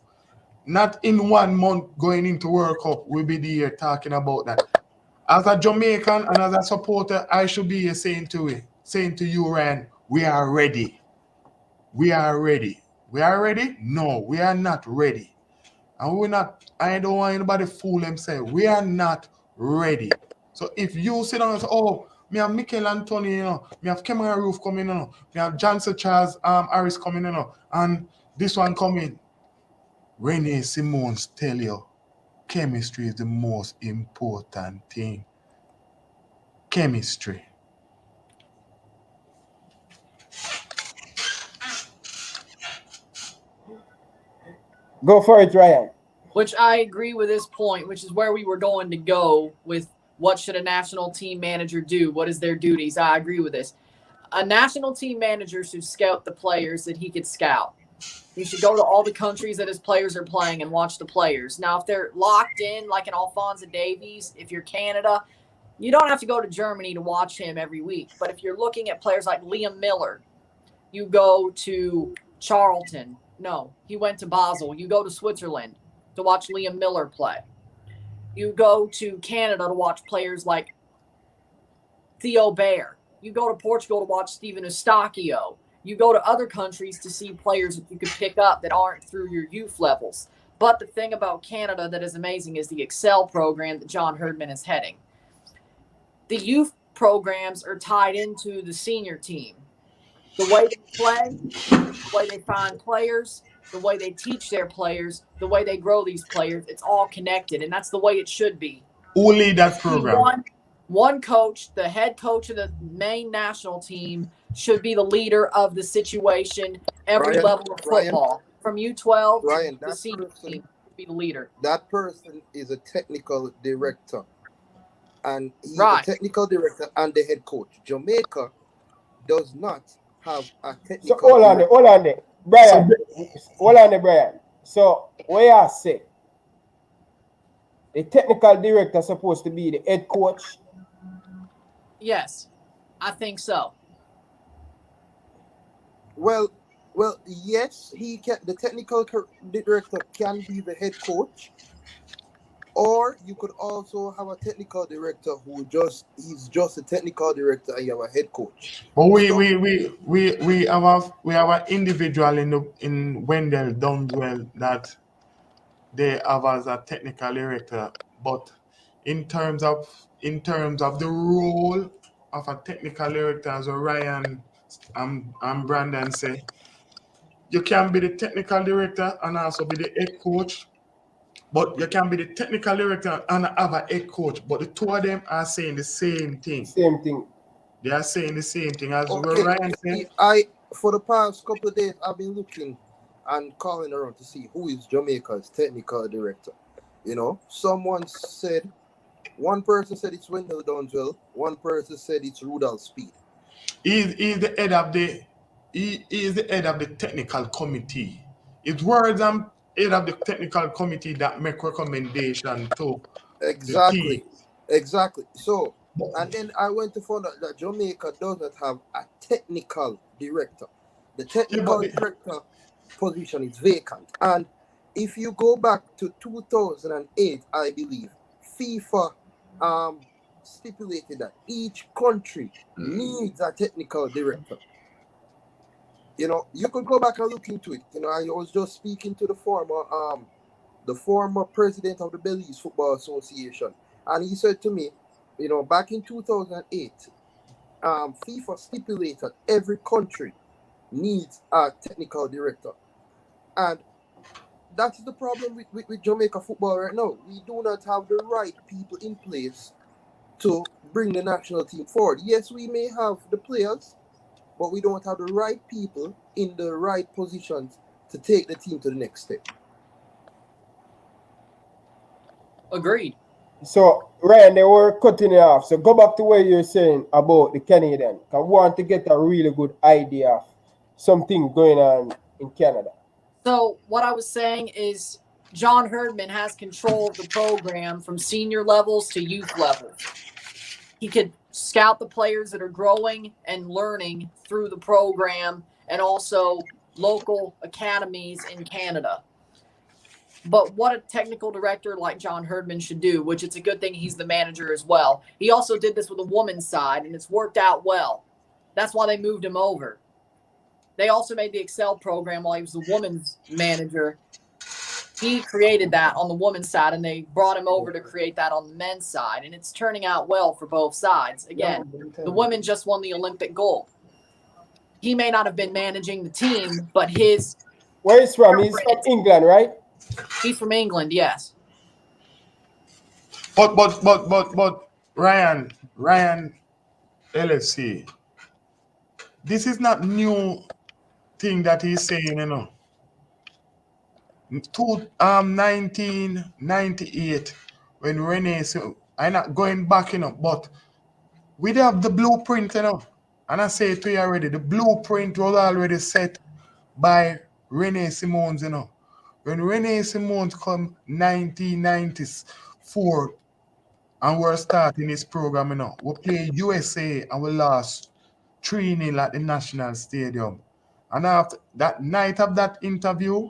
Not in 1 month going into World Cup, we'll be there talking about that. As a Jamaican and as a supporter, I should be here saying to you, Ryan, we are ready. We are ready. We are ready? No, we are not ready. And we're not, I don't want anybody fool themselves. We are not ready. So if you sit down and say, oh, me have Mikel Anthony, you know, me have Cameron Roof coming, you know, me have Johnson Charles Harris coming, you know, and this one coming. Renee Simons tell you, chemistry is the most important thing. Chemistry. Go for it, Ryan. Which I agree with this point, which is where we were going to go with what should a national team manager do? What is their duties? I agree with this. A national team manager should scout the players that he could scout. He should go to all the countries that his players are playing and watch the players. Now, if they're locked in, like an Alphonso Davies, if you're Canada, you don't have to go to Germany to watch him every week. But if you're looking at players like Liam Miller, you go to Charlton. No, he went to Basel. You go to Switzerland to watch Liam Miller play. You go to Canada to watch players like Theo Bair. You go to Portugal to watch Steven Eustáquio. You go to other countries to see players that you could pick up that aren't through your youth levels. But the thing about Canada that is amazing is the Excel program that John Herdman is heading. The youth programs are tied into the senior team. The way they play, the way they find players, the way they teach their players, the way they grow these players, it's all connected. And that's the way it should be. Who lead that program? One coach, the head coach of the main national team, should be the leader of the situation every level of football. From U12 to the senior team should be the leader. That person is a technical director. And he's a technical director and the head coach. Jamaica does not have a technical director. So hold on there. Brian. Hold on there, Brian. So what you say? The technical director is supposed to be the head coach? Yes, I think so. Well, yes, he can. The technical director can be the head coach, or you could also have a technical director he's just a technical director and you have a head coach. But we have an individual in Wendell Downswell that they have as a technical director, but in terms of the role of a technical director, as Ryan and Brandon say, you can be the technical director and also be the head coach, but you can be the technical director and have a head coach, but the two of them are saying the same thing. They are saying the same thing as Ryan said. For the past couple of days, I've been looking and calling around to see who is Jamaica's technical director. You know, one person said it's Wendell Downswell, one person said it's Rudolph Speed. He is the head of the technical committee. It's words and head of the technical committee that make recommendation to exactly. So, and then I went to find out that Jamaica does not have a technical director. The technical director position is vacant. And if you go back to 2008, I believe, FIFA stipulated that each country needs a technical director. You know, you could go back and look into it. You know, I was just speaking to the former president of the Belize Football Association, and he said to me, you know, back in 2008, FIFA stipulated every country needs a technical director. And that's the problem with Jamaica football right now. We do not have the right people in place to bring the national team forward. Yes, we may have the players, but we don't have the right people in the right positions to take the team to the next step. Agreed. So, Ryan, they were cutting it off. So, go back to what you're saying about the Canadian. I want to get a really good idea of something going on in Canada. So, what I was saying is John Herdman has control of the program from senior levels to youth levels. He could scout the players that are growing and learning through the program and also local academies in Canada. But what a technical director like John Herdman should do, which it's a good thing he's the manager as well. He also did this with the women's side, and it's worked out well. That's why they moved him over. They also made the Excel program while he was the women's manager. He created that on the women's side, and they brought him over to create that on the men's side. And it's turning out well for both sides. Again, the women just won the Olympic gold. He may not have been managing the team, but his... Where is from? He's from England, right? He's from England, yes. But Ryan LFC, this is not new thing that he's saying, you know. 1998 when Renee, so I'm not going back, you know, but we have the blueprint, you know. And I say to you already, the blueprint was already set by Renee Simons, you know. When Renee Simons come 1994 and we're starting this program, you know, we play USA and we lost 3-0 at the National Stadium. And after that night of that interview,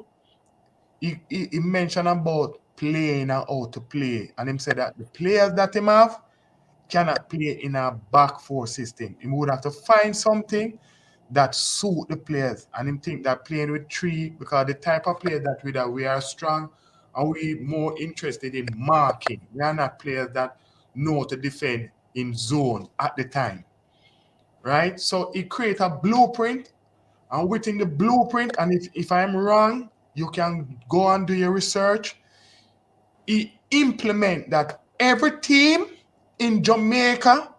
he mentioned about playing and how to play. And he said that the players that him have cannot play in a back four system. He would have to find something that suit the players. And him think that playing with 3, because the type of players that we are strong and we more interested in marking. We are not players that know to defend in zone at the time. Right? So he create a blueprint, and within the blueprint, and if I'm wrong, you can go and do your research. He implement that every team in Jamaica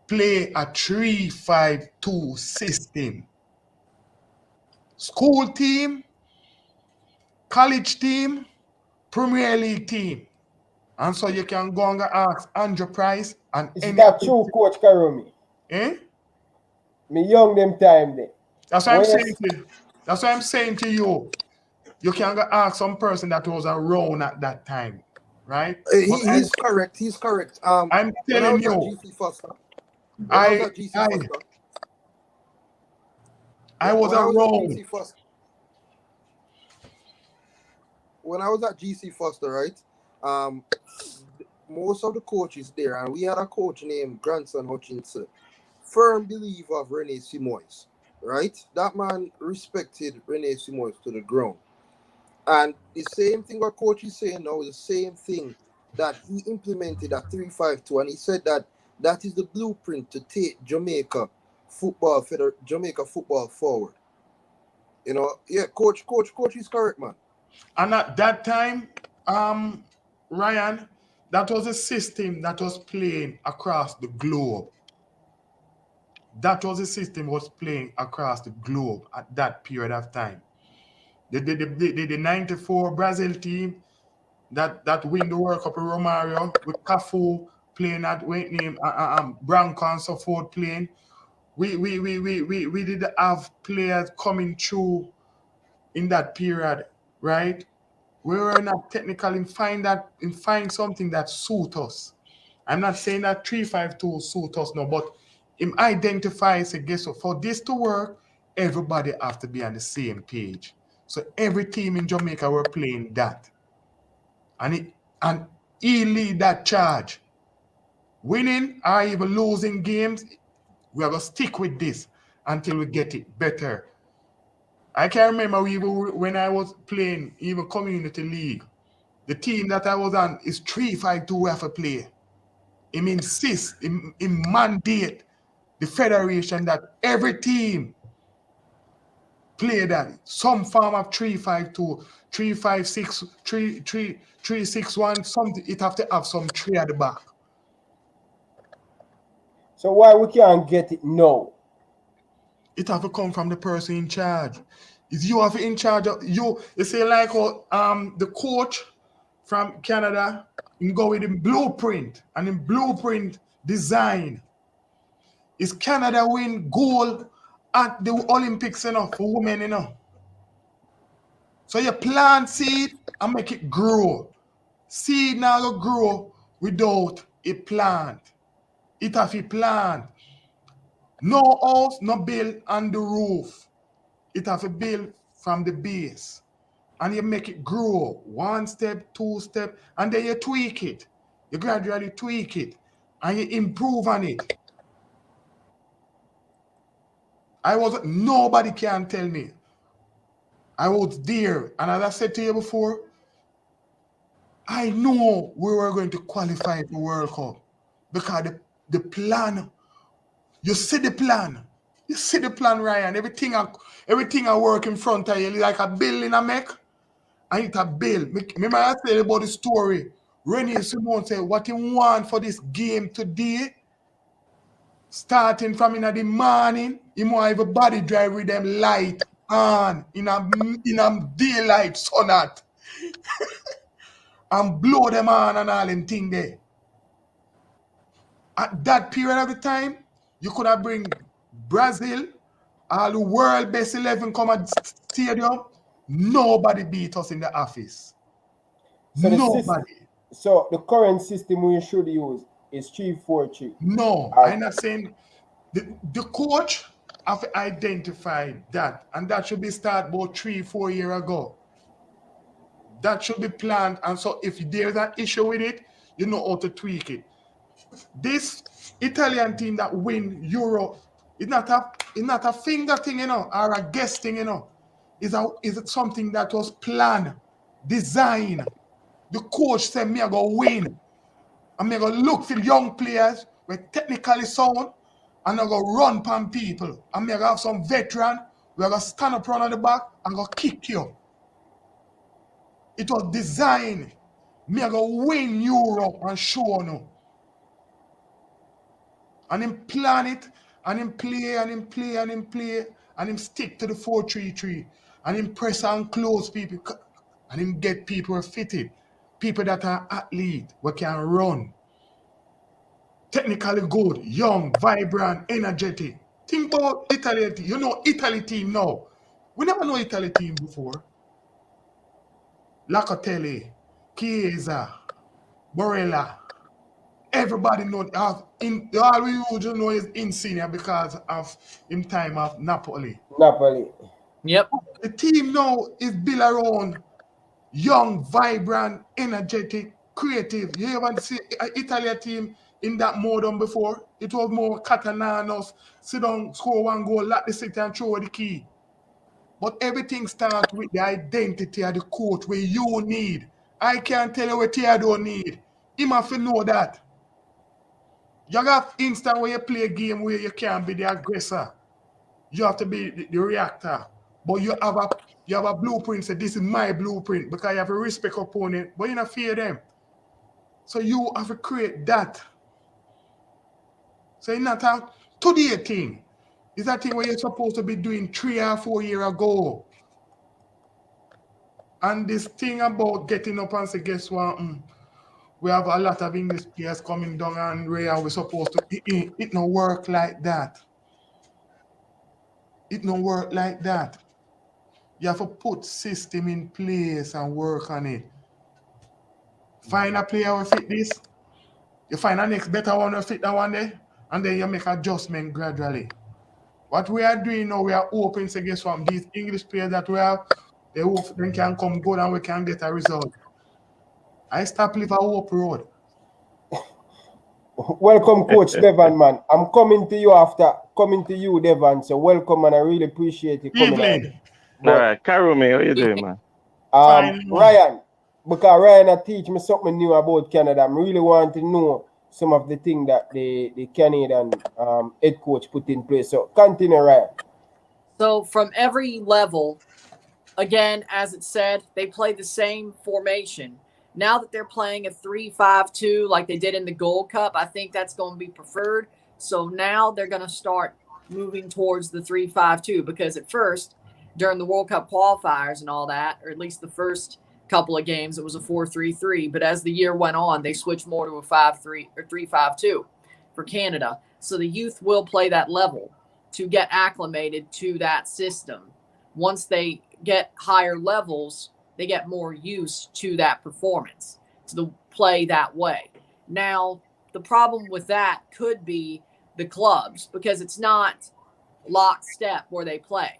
play a 3-5-2 system. School team, college team, Premier League team. And so you can go and ask Andrew Price and Is that true, Coach Karumi? Eh? Me young them time there. That's what I'm saying to you. That's what I'm saying to you. You can go ask some person that was around at that time, right? He's correct. He's correct. I'm telling you. I was around. When I was at GC Foster, right? Most of the coaches there, and we had a coach named Grandson Hutchinson, firm believer of Renee Simons, right? That man respected Renee Simons to the ground. And the same thing what coach is saying now is the same thing that he implemented at 3-5-2, and he said that that is the blueprint to take Jamaica football forward. You know, yeah, coach is correct, man. And at that time, Ryan, that was a system that was playing across the globe. That was a system was playing across the globe at that period of time. The 94 Brazil team that win the World Cup in Romario with Cafu playing at weight name Branco and so forth playing. We did have players coming through in that period, right? We were not technical in find something that suit us. I'm not saying that 3-5-2 suit us no, but him identifies, guess what, for this to work, everybody have to be on the same page. So every team in Jamaica were playing that. And he lead that charge. Winning or even losing games, we are going to stick with this until we get it better. I can remember when I was playing even community league, the team that I was on is 3-5-2 we have to play. It insists, it mandate the federation that every team play that some form of 3-5-2, 3-5-6, 3-6-1, something. It have to have some 3 at the back. So why we can't get it now? It have to come from the person in charge. Is you have in charge of you? You say like the coach from Canada, you go with the blueprint and in blueprint design. Is Canada win gold at the Olympics enough for women, you know? So you plant seed and make it grow. Seed now go grow without a plant. It have a plant. No house, no build on the roof. It have a build from the base. And you make it grow 1 step, 2 step, and then you tweak it. You gradually tweak it and you improve on it. Nobody can tell me. I was there, and as I said to you before, I know we were going to qualify for World Cup because the plan, you see the plan. You see the plan, Ryan. Everything I work in front of you like a building I make. I need a bill. Remember I tell you about the story. Rennie Simone said what he want for this game today, starting from in the morning, he want everybody drive with them light on in a daylight sun out. And blow them on and all them thing there. At that period of the time, you could have bring Brazil, all the world best 11 come at stadium. Nobody beat us in the office. So Nobody. So the current system we should use is 3-4-3. No, I'm not saying the coach have identified that, and that should be started about 3-4 years ago. That should be planned, and so if there's an issue with it, you know how to tweak it. This Italian team that win Euro is not a finger thing, you know, or a guest thing, you know. Is it something that was planned, designed? The coach said, me I go win. And me I go look for young players with technically sound, and I go run pan people. And me I go have some veteran, we are going to stand up front of the back and go kick you. It was designed. Me I go win Europe and show you. And him plan it, and him play, and him play, and him play, and him stick to the 4-3-3, and him press and close people, and him get people fitted, people that are athletes, who can run, technically good, young, vibrant, energetic. Think about Italy. You know Italy team now. We never know Italy team before. Locatelli, Chiesa, Barella. Everybody know. All we usually know is Insigne because of in time of Napoli. Yep. The team now is built around young, vibrant, energetic, creative. You ever see an Italian team in that mode before? It was more Catananos, sit down, score one goal, lock the city and throw the key. But everything starts with the identity of the coach where you need. I can't tell you what you don't need. He have to know that. You have instant where you play a game where you can't be the aggressor. You have to be the reactor. But you have a blueprint. Say, this is my blueprint because you have to respect opponent, but you don't fear them. So you have to create that. So it's not a today thing. It's a thing where you're supposed to be doing 3 or 4 years ago. And this thing about getting up and say, guess what? We have a lot of English players coming down and we're supposed to. It don't work like that. It don't work like that. You have to put system in place and work on it. Find a player who fit this. You find a next better one who fit that one there. And then you make adjustment gradually. What we are doing now, we are open to guess what? These English players that we have, they can come good and we can get a result. I stop live a hope road. Welcome, Coach Devon, man. I'm coming to you after coming to you, Devon. So welcome, and I really appreciate you coming. Evening. All right, Karumi, how you doing, man? Fine. Ryan, because Ryan teach me something new about Canada. I really want to know some of the things that the Canadian head coach put in place. So continue, Ryan. So from every level, again, as it said, they play the same formation. Now that they're playing a 3-5-2 like they did in the Gold Cup, I think that's going to be preferred So now they're going to start moving towards the 3-5-2, because at first, during the World Cup qualifiers and all that, or at least the first couple of games, it was a 4-3-3. But as the year went on, they switched more to a 5-3 or 3-5-2 for Canada. So the youth will play that level to get acclimated to that system. Once they get higher levels, they get more used to that performance, to play that way. Now, the problem with that could be the clubs, because it's not lockstep where they play.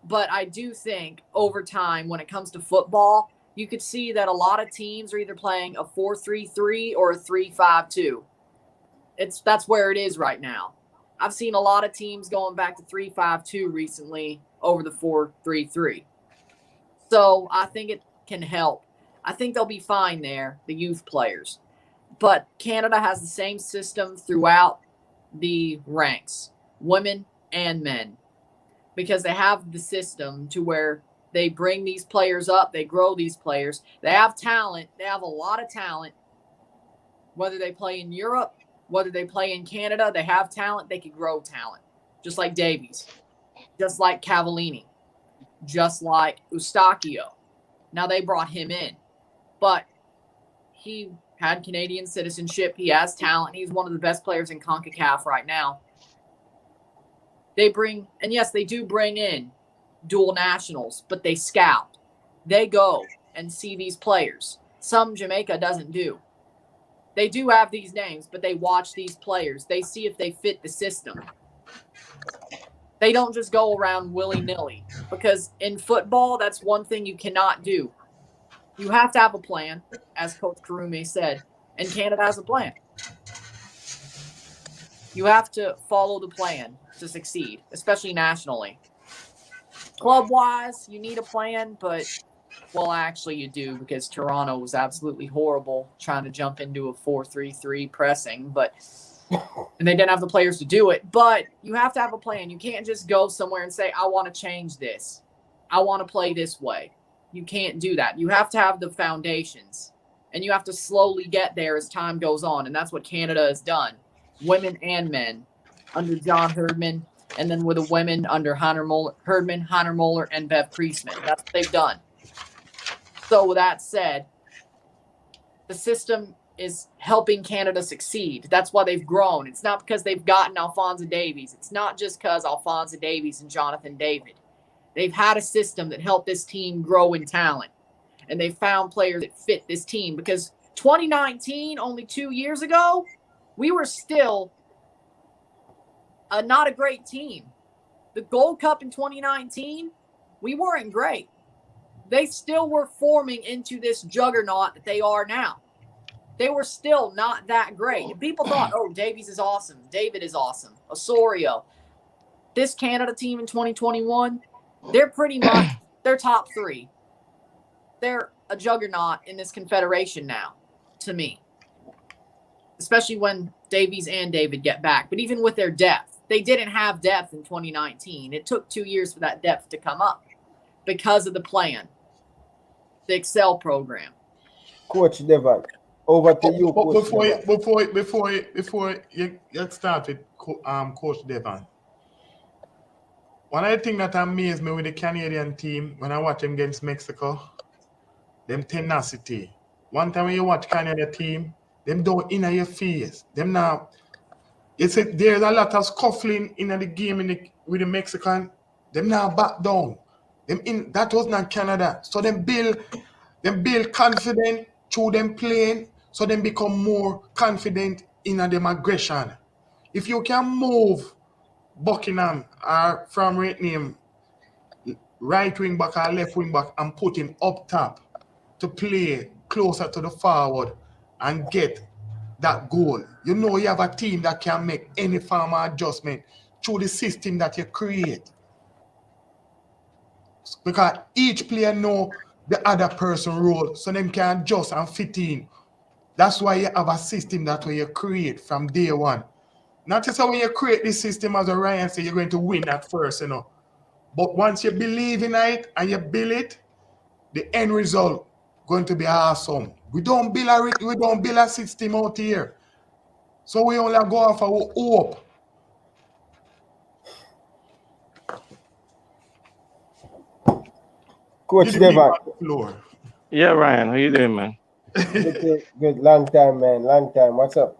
But I do think over time, when it comes to football, you could see that a lot of teams are either playing a 4-3-3 or a 3-5-2. That's where it is right now. I've seen a lot of teams going back to 3-5-2 recently over the 4-3-3. So I think it can help. I think they'll be fine there, the youth players. But Canada has the same system throughout the ranks, women and men, because they have the system to where they bring these players up, they grow these players. They have talent. They have a lot of talent. Whether they play in Europe, whether they play in Canada, they have talent. They can grow talent, just like Davies, just like Cavallini, just like Eustachio. Now they brought him in, but he had Canadian citizenship. He has talent. He's one of the best players in CONCACAF right now. They bring, and yes, they do bring in dual nationals, but they scout. They go and see these players. Some Jamaica doesn't do. They do have these names, but they watch these players. They see if they fit the system. They don't just go around willy-nilly, because in football, that's one thing you cannot do. You have to have a plan, as Coach Karume said, and Canada has a plan. You have to follow the plan to succeed, especially nationally. Club-wise, you need a plan, but, well, actually you do, because Toronto was absolutely horrible trying to jump into a 4-3-3 pressing, and they didn't have the players to do it. But you have to have a plan. You can't just go somewhere and say, I want to change this. I want to play this way. You can't do that. You have to have the foundations, and you have to slowly get there as time goes on, and that's what Canada has done, women and men, under John Herdman, and then with the women under Herdman, Hunter Moeller, and Bev Priestman. That's what they've done. So with that said, the system is helping Canada succeed. That's why they've grown. It's not because they've gotten Alphonso Davies. It's not just because Alphonso Davies and Jonathan David. They've had a system that helped this team grow in talent, and they found players that fit this team, because 2019, only 2 years ago, we were still not a great team. The Gold Cup in 2019, we weren't great. They still were forming into this juggernaut that they are now. They were still not that great. And people thought, oh, Davies is awesome. David is awesome. Osorio. This Canada team in 2021, they're pretty much, they're top three. They're a juggernaut in this confederation now, to me. Especially when Davies and David get back. But even with their depth, they didn't have depth in 2019. It took 2 years for that depth to come up because of the plan, the Excel program. Coach Devon, over to you, Coach. Before you get started, Coach Devon, one of the things that amazed me with the Canadian team when I watch them against Mexico, them tenacity. One time when you watch Canada team, them don't in your face. Them now, there's a lot of scuffling in the game with the Mexican. Them now back down. That was not Canada. So them build confidence through them playing, so them become more confident in them aggression. If you can move Buckingham or from right name right wing back or left wing back and put him up top to play closer to the forward and get that goal, you know you have a team that can make any form of adjustment through the system that you create. Because each player know the other person role, so them can adjust and fit in. That's why you have a system that way you create from day one. Not just when you create this system, as Ryan said, you're going to win at first, But once you believe in it and you build it, the end result going to be awesome. We don't build a system out here. So we only go off our hope. Coach Give me Devon. back the floor. Yeah, Ryan, how you doing, man? Good. Long time, man. Long time. What's up?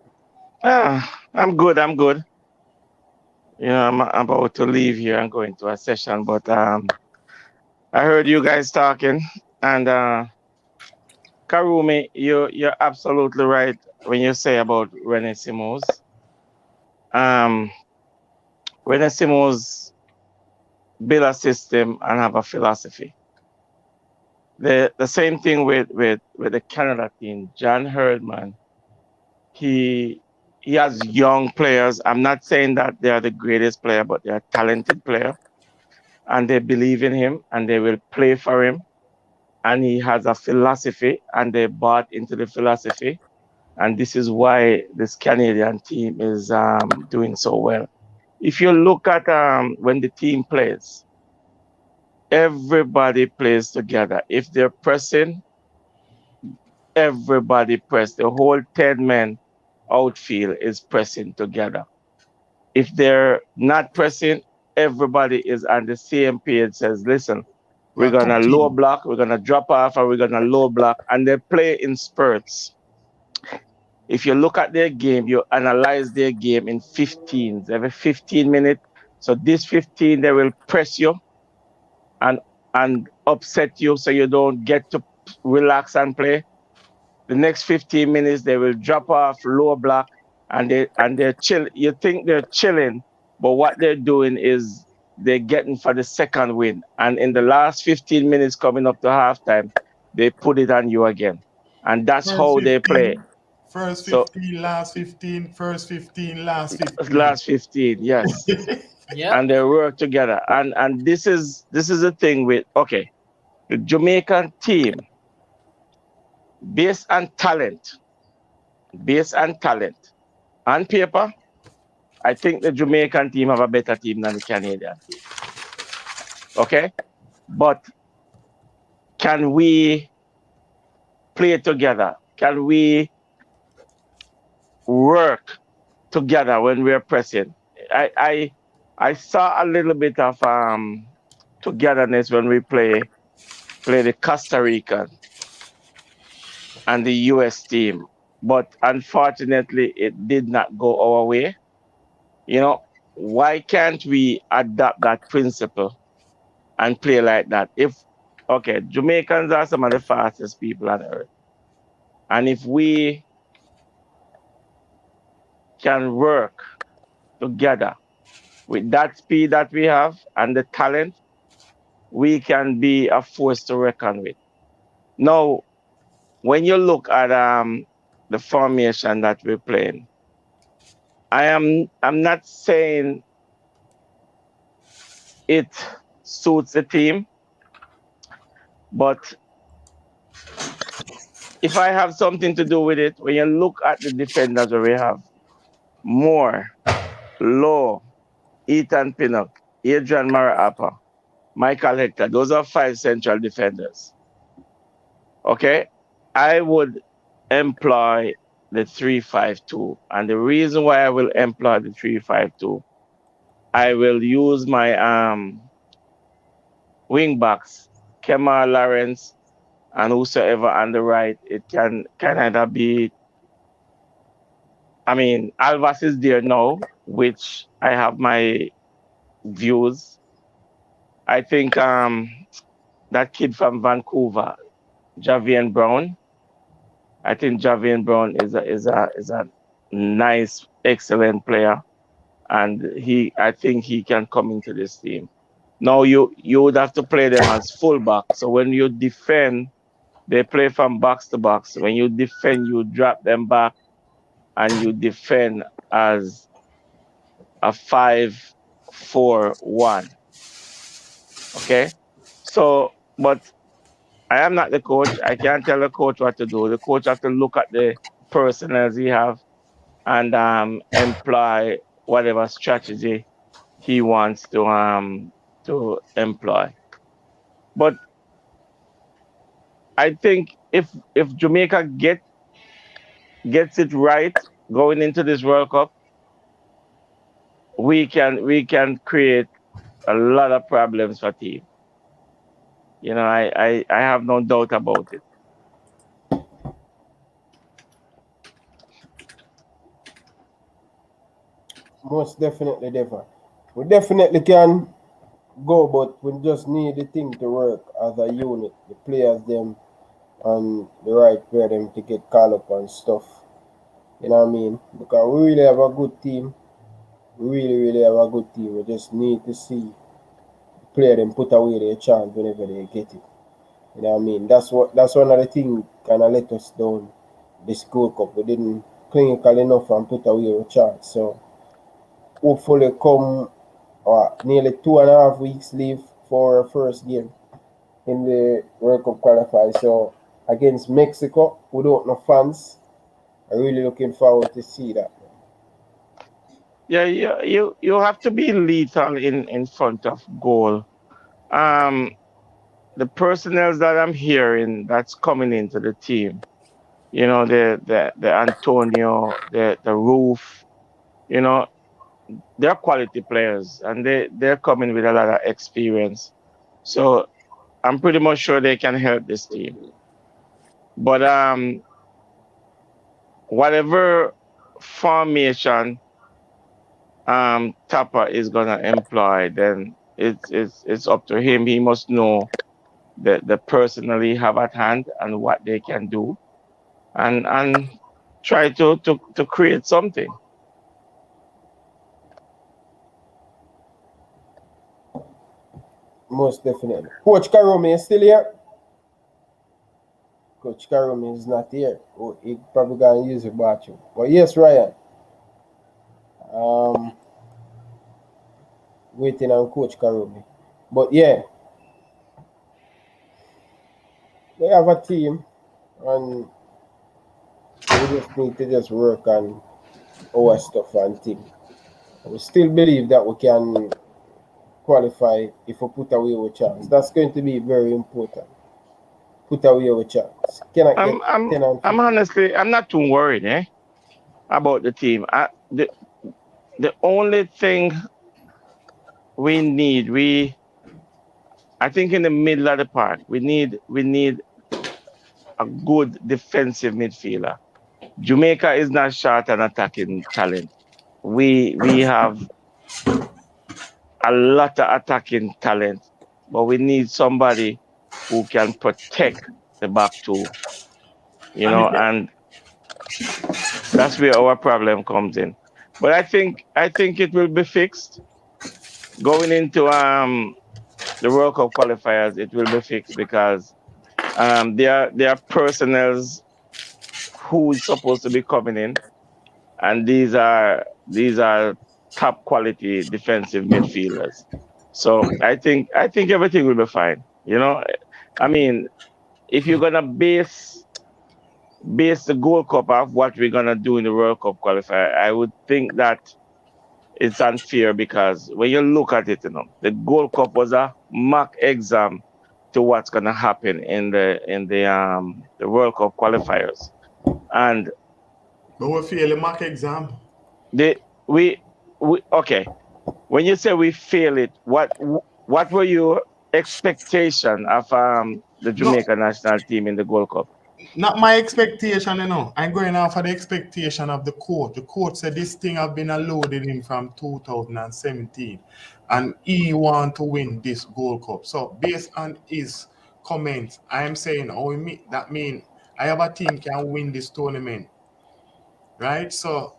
I'm good. I'm good. I'm about to leave here and go into a session, but I heard you guys talking, and Karumi, you're absolutely right when you say about Rene Simons. Um, Rene Simons build a system and have a philosophy. The same thing with the Canada team. John Herdman, he has young players. I'm not saying that they are the greatest player, but they are talented player, and they believe in him and they will play for him. And he has a philosophy, and they bought into the philosophy. And this is why this Canadian team is doing so well. If you look at when the team plays, everybody plays together. If they're pressing, everybody press. The whole 10 men outfield is pressing together. If they're not pressing, everybody is on the same page, says, listen, we're going to low block, we're going to drop off, or we're going to low block. And they play in spurts. If you look at their game, you analyze their game in 15s, every 15 minutes. So this 15, they will press you and upset you so you don't get to relax and play. The next 15 minutes, they will drop off, low block, and they're chill. You think they're chilling, but what they're doing is they're getting for the second win. And in the last 15 minutes coming up to halftime, they put it on you again. And that's how they play. First 15, last 15, first 15, last 15. Last 15, yes. Yeah. And they work together. And this is the thing with, okay, the Jamaican team, based on talent, on paper, I think the Jamaican team have a better team than the Canadian team. Okay? But can we play together? Can we work together when we're pressing? I saw a little bit of togetherness when we play the Costa Rican and the US team. But unfortunately, it did not go our way. Why can't we adopt that principle and play like that? Okay, Jamaicans are some of the fastest people on earth. And if we can work together with that speed that we have and the talent, we can be a force to reckon with. Now, when you look at the formation that we're playing, I'm not saying it suits the team, but if I have something to do with it, when you look at the defenders that we have, Moore, Lowe, Ethan Pinnock, Adrian Maraapa, Michael Hector, those are 5 central defenders. Okay? I would employ the 3-5-2. And the reason why I will employ the 3-5-2, I will use my wing backs, Kemal Lawrence, and whosoever on the right. It can either be, Alvas is there now, which I have my views. I think that kid from Vancouver, Javian Brown. I think Javian Brown is a nice, excellent player, and I think he can come into this team. Now you would have to play them as fullback. So when you defend, they play from box to box. When you defend, you drop them back, and you defend as a 5-4-1. Okay, so but I am not the coach. I can't tell the coach what to do. The coach has to look at the personnel he have and employ whatever strategy he wants to employ. But I think if Jamaica gets it right going into this World Cup, we can create a lot of problems for team. You know, I have no doubt about it. Most definitely, differ. We definitely can go, but we just need the thing to work as a unit. The players them and the right player them to get called up and stuff. You know what I mean? Because we really have a good team. We really have a good team. We just need to see the player them put away their chance whenever they get it. You know what I mean? That's one of the things kinda let us down this Gold Cup. We didn't clinical enough and put away our chance. So hopefully come nearly 2.5 weeks leave for our first game in the World Cup qualifier. So against Mexico, without no fans, I'm really looking forward to see that. Yeah, you have to be lethal in front of goal. Um, the personnel that I'm hearing that's coming into the team, you know, the Antonio, the Roof, you know, they're quality players and they're coming with a lot of experience. So I'm pretty much sure they can help this team. But whatever formation Tapper is gonna employ, then it's up to him. He must know the personnel he have at hand and what they can do, and try to create something. Most definitely. Coach Karumi is still here. Coach Karumi is not here. Oh, he probably gonna use the bathroom. But yes, Ryan. Um, waiting on Coach Karumi. But yeah, we have a team, and we just need to just work on our stuff and thing. We still believe that we can qualify if we put away our chance. That's going to be very important. Put away our chance. Cannot get I'm I'm 10 and I'm 15. honestly I'm not too worried, about the team. The only thing we need, I think in the middle of the park, we need a good defensive midfielder. Jamaica is not short on attacking talent. We have a lot of attacking talent, but we need somebody who can protect the back two, And if and that's where our problem comes in. But I think it will be fixed going into the World Cup qualifiers. It will be fixed because there are personnels who's supposed to be coming in, and these are top quality defensive midfielders. So I think everything will be fine. I mean, if you're gonna base the Gold Cup off what we're gonna do in the World Cup qualifier, I would think that it's unfair because when you look at it, the Gold Cup was a mock exam to what's gonna happen in the World Cup qualifiers, and but we fail a mock exam. they we okay. When you say we fail it, what were your expectation of the No, Jamaica national team in the Gold Cup? not my expectation. I'm going off of the expectation of the court. The court said this thing have been allowed in from 2017, and he want to win this Gold Cup. So based on his comments, I am saying, that mean I have a team can win this tournament, right? So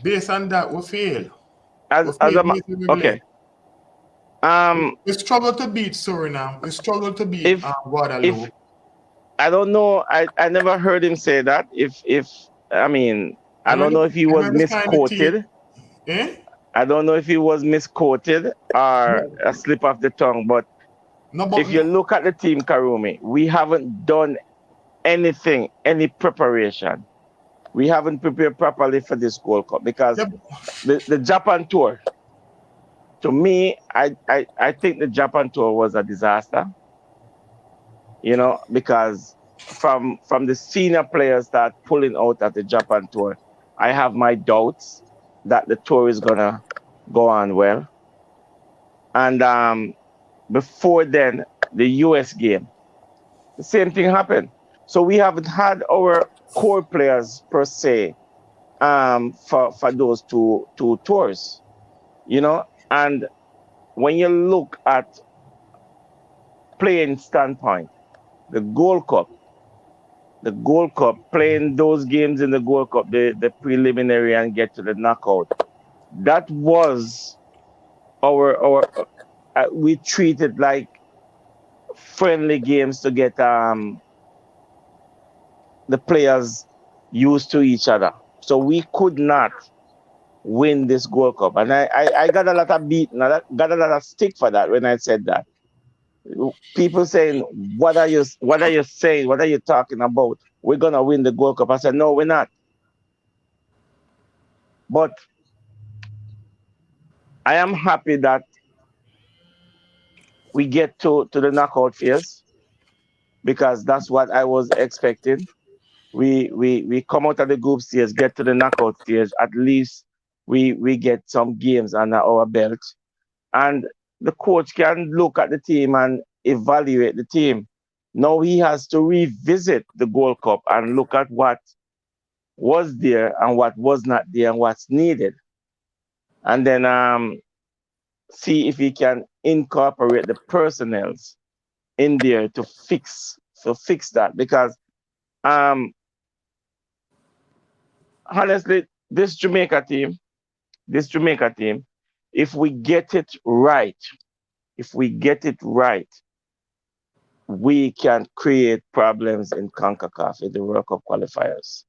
based on that, we fail. We As fail a miserably. okay. Um, We struggle to beat Suriname. We struggle to beat if if Guadeloupe. I don't know, I never heard him say that. If I mean, I don't know if he was Remember sign the team, misquoted. eh? I don't know if he was misquoted or No, a slip of the tongue. But no, but if you look at the team, Karumi, we haven't done anything, any preparation. We haven't prepared properly for this Gold Cup because yeah, the Japan tour, to me, I think the Japan tour was a disaster, because from the senior players start pulling out at the Japan tour, I have my doubts that the tour is gonna go on well. And before then, the US game, the same thing happened. So we haven't had our core players per se for those two tours, you know. And when you look at playing standpoint, the Gold Cup, playing those games in the Gold Cup, the preliminary and get to the knockout, that was our we treated like friendly games to get the players used to each other. So we could not win this Gold Cup. And I got a lot of beat and I got a lot of stick for that when I said that. People saying, what are you saying? What are you talking about? We're gonna win the Gold Cup. I said, no, we're not. But I am happy that we get to the knockout phase because that's what I was expecting. We come out of the group stage, get to the knockout stage. At least we get some games under our belt, and the coach can look at the team and evaluate the team. Now he has to revisit the Gold Cup and look at what was there and what was not there and what's needed, and then see if he can incorporate the personnels in there to fix that. Because honestly, this Jamaica team, if we get it right, we can create problems in CONCACAF in the World Cup qualifiers.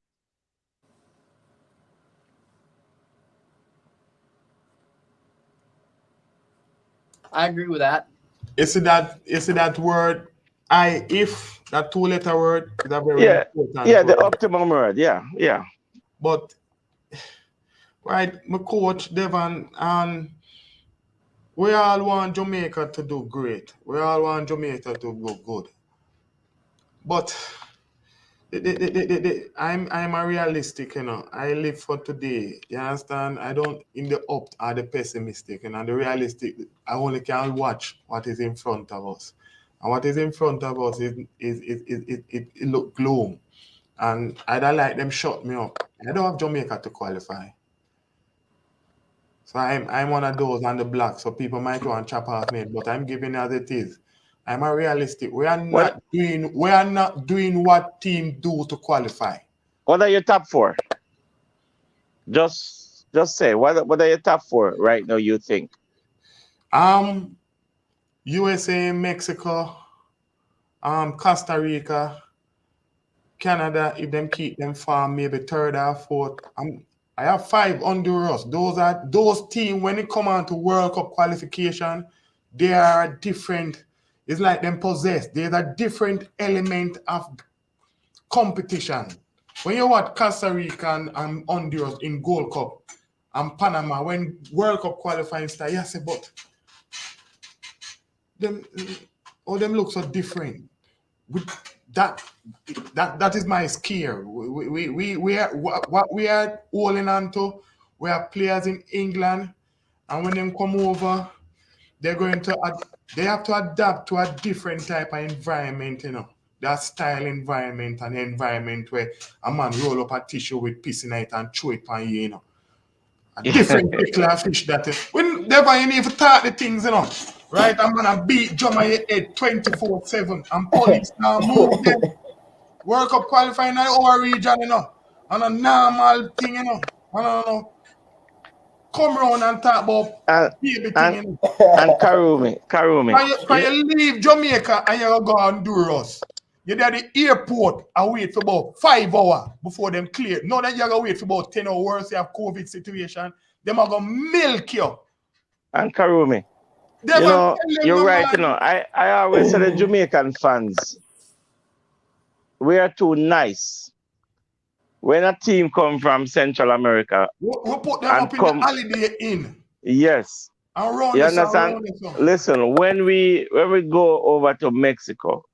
I agree with that. You see that word, if, that 2-letter word is a very important word. The word. optimum word, yeah. But right, my coach Devon, and we all want Jamaica to do great. We all want Jamaica to go good. But I'm a realistic, I live for today. You understand? I don't in the up or the pessimistic, the realistic. I only can watch what is in front of us, and what is in front of us it look gloom, and I don't like them shut me up. I don't have Jamaica to qualify, so I'm one of those on the block. So people might go and chop off me, but I'm giving it as it is. I'm a realistic. We are not doing what team do to qualify. What are your top four? Just say what are your top four right now, you think? USA, Mexico, Costa Rica, Canada, if them keep them farm, maybe third or fourth. I have 5 Honduras. Those teams when it come on to World Cup qualification, they are different. It's like them possessed. There's a different element of competition. When you watch Costa Rica and Honduras in Gold Cup and Panama, when World Cup qualifying start, you say, but them look so different. That is my scare. We are what we are holding on to. We have players in England, and when them come over, they have to adapt to a different type of environment, that style environment, an environment where a man roll up a tissue with piss in it and chew it on you, A different pickle of fish that when never you need to talk the things, right? I'm gonna beat Jumma your head 24/7 and police now move them. World Cup qualifying in our region, on a normal thing, Come around and talk about baby thing, And Karumi. Can you leave Jamaica and you go Honduras? You're at the airport and wait for about 5 hours before them clear. Now that you're going to wait for about 10 hours, you have COVID situation, them are going to milk you. And Karumi, you're right, I always say the Jamaican fans, we are too nice. When a team come from Central America, we put them up in the Holiday Inn. Yes. Around you understand? Listen, when we go over to Mexico,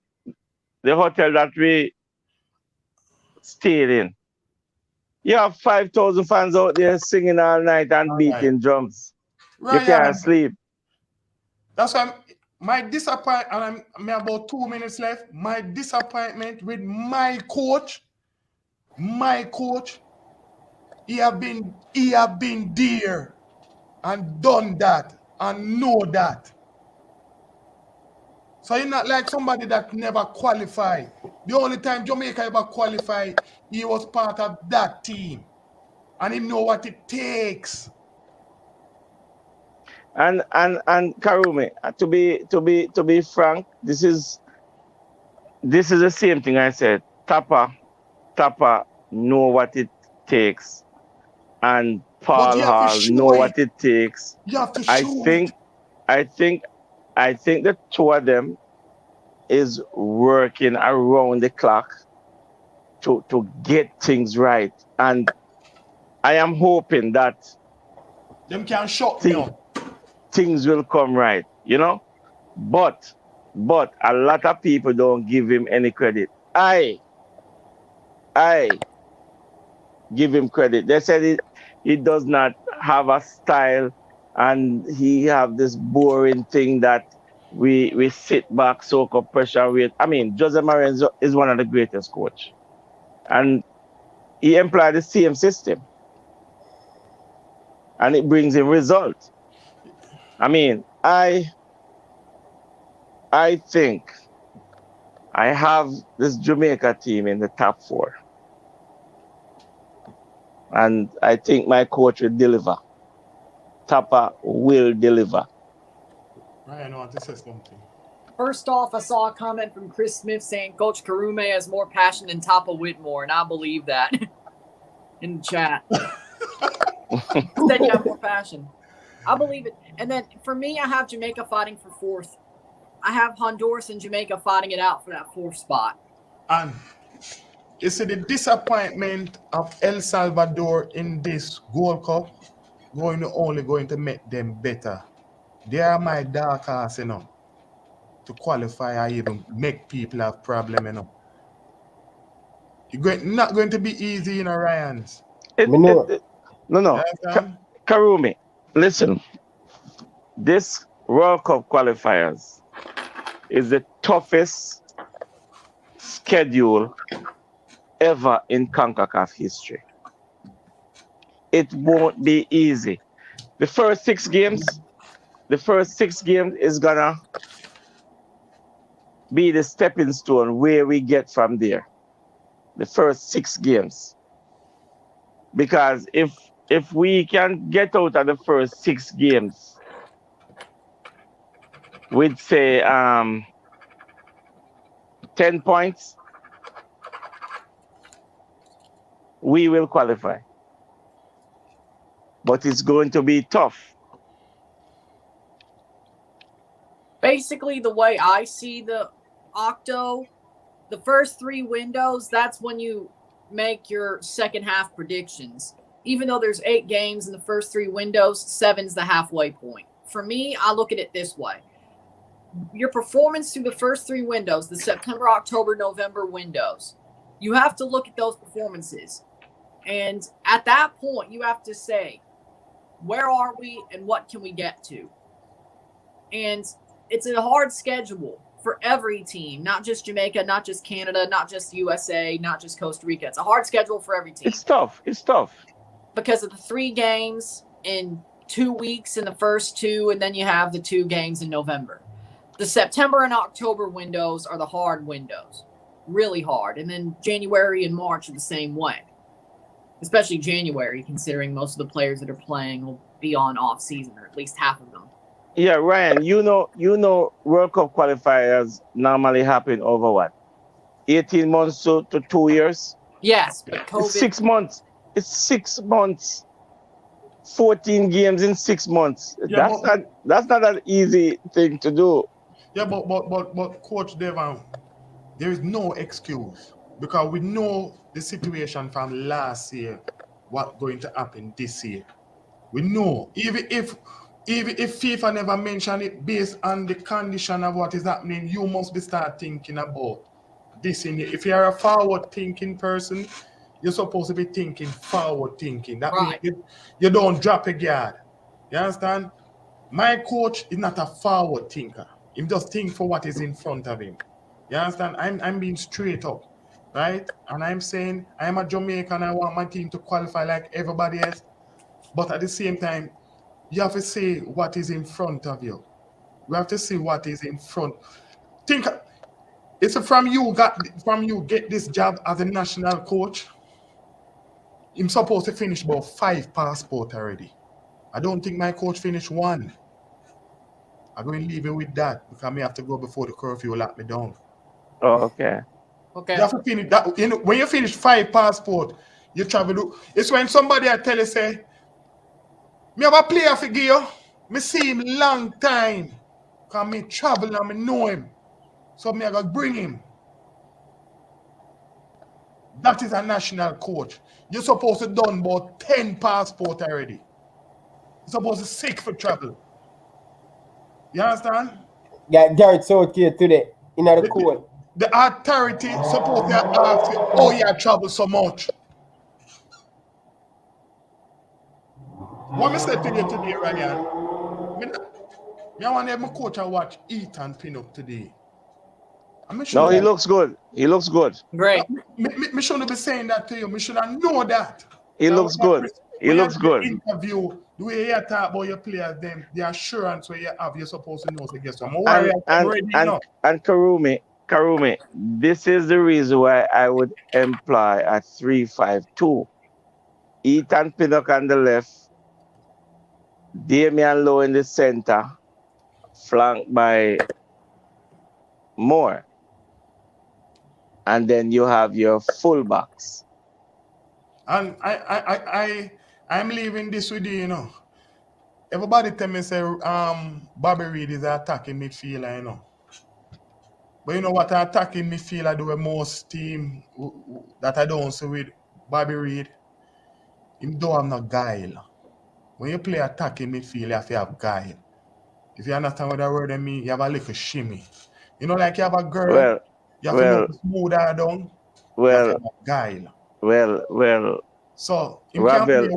the hotel that we stayed in, You have 5,000 fans out there singing all night and beating drums. You can't sleep. That's why my disappointment, and I'm about 2 minutes left. My disappointment with my coach, he have been there and done that and know that. So he's not like somebody that never qualified. The only time Jamaica ever qualified, he was part of that team. And he know what it takes. And Karumi, to be frank, this is the same thing I said. Tapper know what it takes, and Paul Hall know what it takes. You have to show it. I think the two of them is working around the clock to get things right, and I am hoping that them can shut me up. Things will come right, you know. But a lot of people don't give him any credit. I give him credit. They said he does not have a style, and he have this boring thing that we sit back, soak up pressure with. I mean, Jose Mourinho is one of the greatest coach, and he employed the same system, and it brings him results. I mean, I think I have this Jamaica team in the top 4. And I think my coach will deliver. Tapper will deliver. Ryan, I want to say something. First off, I saw a comment from Chris Smith saying Coach Karume has more passion than Tapa Whitmore, and I believe that in the chat. Said you have more passion. I believe it. And then for me, I have Jamaica fighting for 4th. I have Honduras and Jamaica fighting it out for that 4th spot. And you see the disappointment of El Salvador in this Gold Cup only going to make them better. They are my dark horse, you know, to qualify or even make people have problem, you know. Not going to be easy, you know, Ryans. No. Karumi, listen. This World Cup qualifiers is the toughest schedule ever in CONCACAF history. It won't be easy. The first six games is gonna be the stepping stone where we get from there. The first 6 games. Because if we can get out of the first 6 games with, say, 10 points, we will qualify. But it's going to be tough. Basically, the way I see the Octo, the first 3 windows, that's when you make your second half predictions. Even though there's 8 games in the first 3 windows, 7's the halfway point. For me, I look at it this way. Your performance through the first 3 windows, the September, October, November windows, you have to look at those performances. And at that point, you have to say, where are we and what can we get to? And it's a hard schedule for every team, not just Jamaica, not just Canada, not just USA, not just Costa Rica. It's a hard schedule for every team. It's tough. Because of the 3 games in 2 weeks in the first 2, and then you have the 2 games in November. The September and October windows are the hard windows, really hard. And then January and March are the same way, especially January, considering most of the players that are playing will be on off season, or at least half of them. Yeah, Ryan, you know World Cup qualifiers normally happen over what? 18 months to 2 years? Yes, but COVID. It's 6 months. It's 6 months. 14 games in 6 months. Yeah, that's not an easy thing to do. Yeah, but Coach Devon, there is no excuse, because we know the situation from last year, what's going to happen this year. We know, even if FIFA never mentioned it, based on the condition of what is happening, you must be start thinking about this. If you're a forward-thinking person, You're supposed to be thinking forward thinking. That Right. means you don't drop a guard. You understand? My coach is not a forward thinker. He just think for what is in front of him. You understand? I'm being straight up, right? And I'm saying I'm a Jamaican. I want my team to qualify like everybody else. But at the same time, you have to say what is in front of you. You have to see what is in front. Think it's from you get this job as a national coach. I'm supposed to finish about 5 passports already. I don't think my coach finished 1. I'm going to leave it with that because I may have to go before the curfew lock me down. Oh, okay. Okay. You have to finish that. You know, when you finish 5 passports, you travel. It's when somebody I tell you say, me have a player for give you. Me see him long time. Because me travel and me know him. So me I gotta bring him. That is a national coach. You're supposed to done about 10 passports already. You're supposed to sick for travel. You understand? Yeah, Garrett Southgate today in the court. The authority supposed to ask you, oh yeah, travel so much. What me say to you today, Ryan? Me want to have my coach and watch Ethan Pinnock today. No, he looks good. He looks good. Great. Me shouldn't be saying that to you. Me should have know that. He looks good. He looks good. Interview, the way you talk about your players, them, the assurance where you have, you're supposed to know. So guess what? And Karumi, this is the reason why I would employ a 3-5-2. Ethan Pinnock on the left, Damian Lowe in the center, flanked by Moore. And then you have your fullbacks. And I'm leaving this with you, you know. Everybody tell me say Bobby Reid is an attacking midfielder, you know. But you know what an attacking midfielder do with most team that I don't see with Bobby Reid? Him don't have no guile. When you play attacking midfield, you have to have guile. If you understand what that word I mean, you have a little shimmy. You know, like you have a girl, you have to know to smooth her down. You have to have a guile. Well. So, Ravel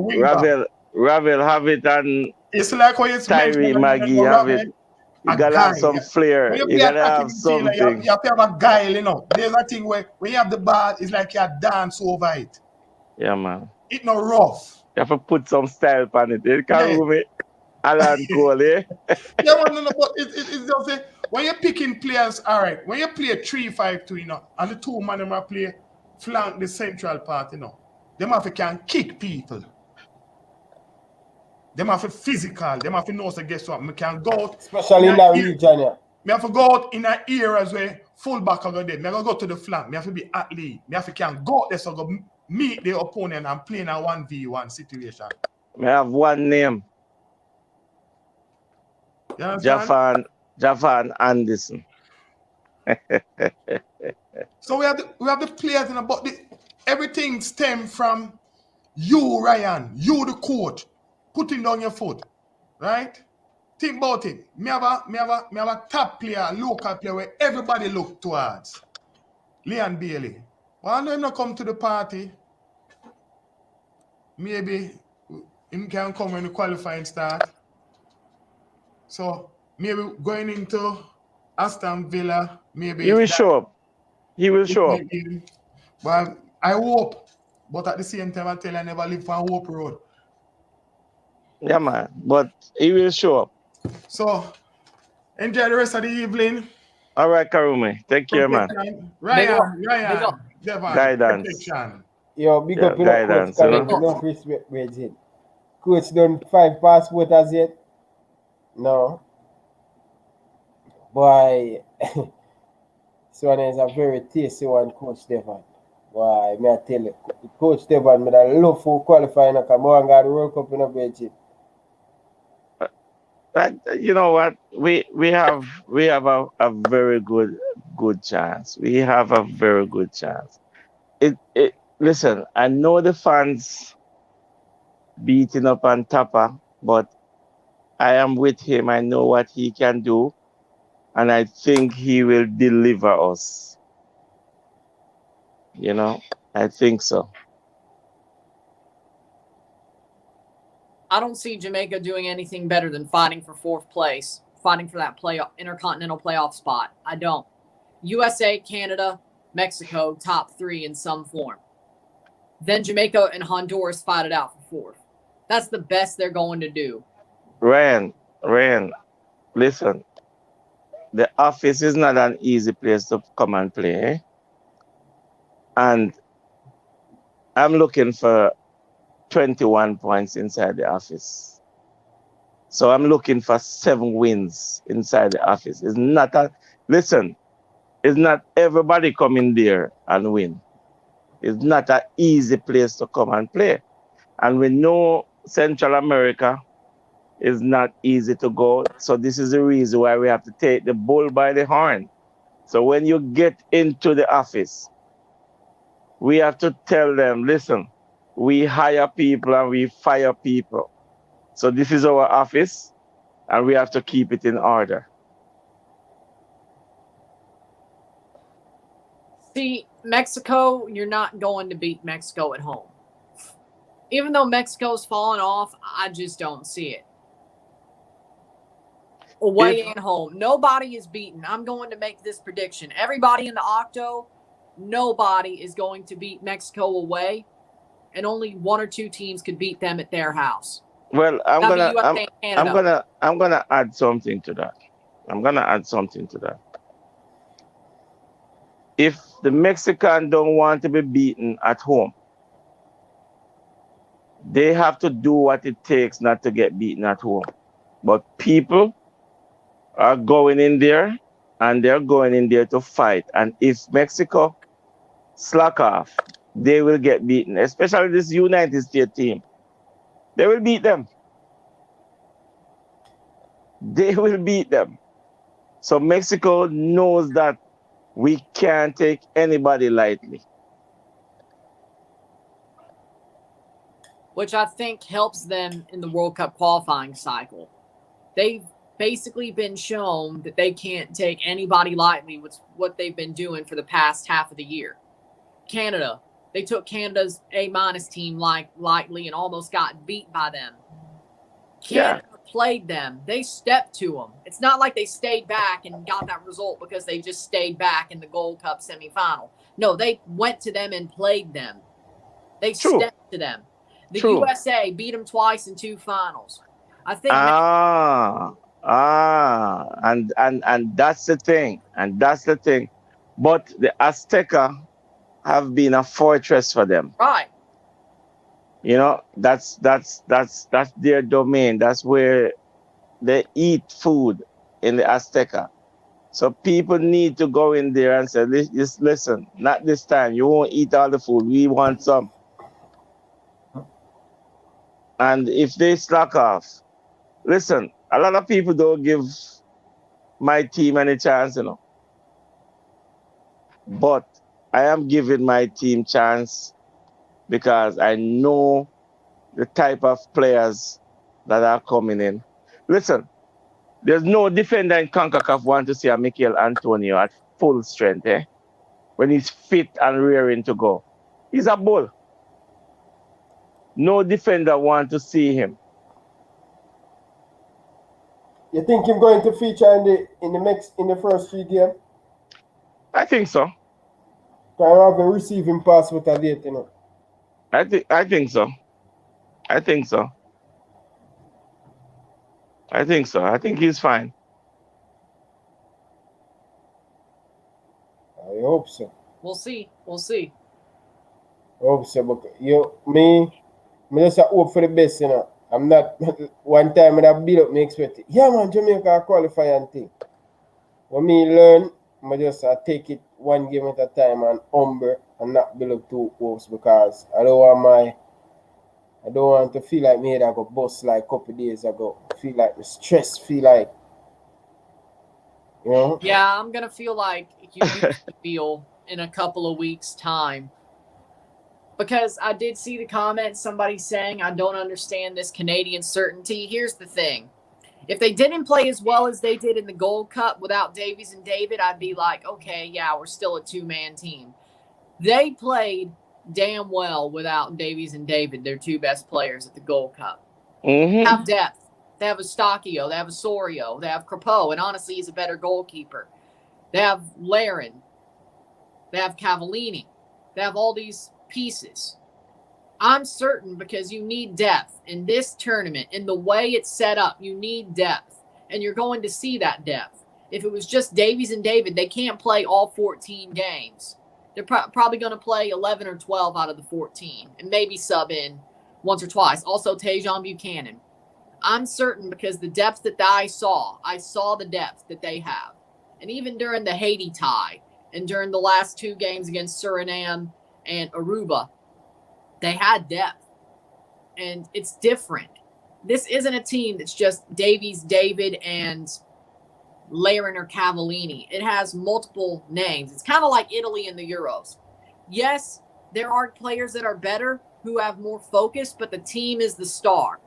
have it, and it's like when it's Tyree Maggie have it. You gotta have some flair. You gotta have something. You have to have a guile, you know. There's a thing where when you have the ball, it's like you dance over it. Yeah, man. It's not rough. You have to put some style on it. It can't move it. Alan Cole, eh? Yeah, man, no, but it's just say, when you're picking players, all right, when you play 3-5-2, you know, and the 2 man them play flank the central part, you know, them have to can kick people. Them have to physical. Them have to know, so guess what? Me can go out. Especially in that region, yeah. Me have to go out in an areas where fullback are go there. Me have to go to the flank. Me have to be athlete. Me have to can go out there so go meet the opponent and play in a 1v1 situation. Me have one name. Javan Anderson. So we have the players in about everything stem from you, Ryan, you the coach, putting down your foot, right? Think about it. Me have a top player, local player where everybody look towards. Leon Bailey. Why don't not come to the party? Maybe him can come when the qualifying start. So maybe going into Aston Villa, maybe he will show up. He will show up. Well, I hope, but at the same time, I tell you, I never live on Hope Road. Yeah, man. But he will show up. So enjoy the rest of the evening. All right, Karumi. Take care, man. Ryan, Devon, guidance. protection. Yo, big up in guidance. the coach. Enough respect, Reggie. Coach done 5 passports as yet? No. Boy, this one is a very tasty one, Coach Devon. Boy, may I tell you, Coach Devon, I love for qualifying and come on, got the World Cup in a Reggie. You know what? We have a very good chance. We have a very good chance. Listen, I know the fans beating up on Tapa, but I am with him. I know what he can do, and I think he will deliver us. You know, I think so. I don't see Jamaica doing anything better than fighting for 4th place, fighting for that intercontinental playoff spot. I don't. USA, Canada, Mexico, top 3 in some form. Then Jamaica and Honduras fight it out for 4th. That's the best they're going to do. Ryan, listen. The office is not an easy place to come and play. Eh? And I'm looking for 21 points inside the office. So I'm looking for 7 wins inside the office. It's not everybody coming there and win. It's not an easy place to come and play. And we know Central America is not easy to go. So this is the reason why we have to take the bull by the horn. So when you get into the office, we have to tell them, listen, we hire people and we fire people. So this is our office and we have to keep it in order. See, Mexico, you're not going to beat Mexico at home. Even though Mexico's fallen off, I just don't see it. Away and home. Nobody is beaten. I'm going to make this prediction. Everybody in the Octo, nobody is going to beat Mexico away, and only 1 or 2 teams could beat them at their house. Well, I'm gonna add something to that. If the Mexican don't want to be beaten at home, they have to do what it takes not to get beaten at home. But people are going in there and they're going in there to fight. And if Mexico slack off, they will get beaten, especially this United States team. They will beat them. They will beat them. So Mexico knows that we can't take anybody lightly. Which I think helps them in the World Cup qualifying cycle. They've basically been shown that they can't take anybody lightly with what they've been doing for the past half of the year. Canada, they took Canada's A- team lightly and almost got beat by them. Canada played them. They stepped to them. It's not like they stayed back and got that result because they just stayed back in the Gold Cup semifinal. No, they went to them and played them. They stepped to them. The USA beat them twice in 2 finals. I think. And that's the thing. But the Azteca have been a fortress for them. Right. You know, that's their domain. That's where they eat food, in the Azteca. So people need to go in there and say, listen, not this time. You won't eat all the food. We want some. And if they slack off, listen, a lot of people don't give my team any chance, you know. But I am giving my team chance because I know the type of players that are coming in. Listen, there's no defender in CONCACAF want to see a Mikel Antonio at full strength, when he's fit and rearing to go. He's a bull. No defender want to see him. You think him going to feature in the first 3 games? I think so. Can I have a receiving pass with a date, you know? I think so. I think he's fine. I hope so. We'll see. I hope so. But me just hope for the best, you know. I'm not one time when I build up my expectation. Yeah, man, Jamaica qualify and thing. When me learn, I just take it 1 game at a time and humble and not build up 2 hopes because I don't want to feel like me that got bust like a couple of days ago. Feel like the stress, feel like, you know? Yeah, I'm going to feel like you used to feel in a couple of weeks' time. Because I did see the comment, somebody saying, I don't understand this Canadian certainty. Here's the thing. If they didn't play as well as they did in the Gold Cup without Davies and David, I'd be like, okay, yeah, we're still a 2-man team. They played damn well without Davies and David, their 2 best players at the Gold Cup. Mm-hmm. Have depth. They have Eustachio, they have Osorio, they have Crepeau, and honestly, he's a better goalkeeper. They have Laren, they have Cavallini, they have all these pieces. I'm certain because you need depth in this tournament, in the way it's set up, you need depth, and you're going to see that depth. If it was just Davies and David, they can't play all 14 games. They're probably going to play 11 or 12 out of the 14 and maybe sub in once or twice. Also, Tajon Buchanan. I'm certain because the depth that I saw the depth that they have. And even during the Haiti tie and during the last 2 games against Suriname and Aruba, they had depth. And it's different. This isn't a team that's just Davies, David, and Laren or Cavallini. It has multiple names. It's kind of like Italy in the Euros. Yes, there are players that are better who have more focus, but the team is the star.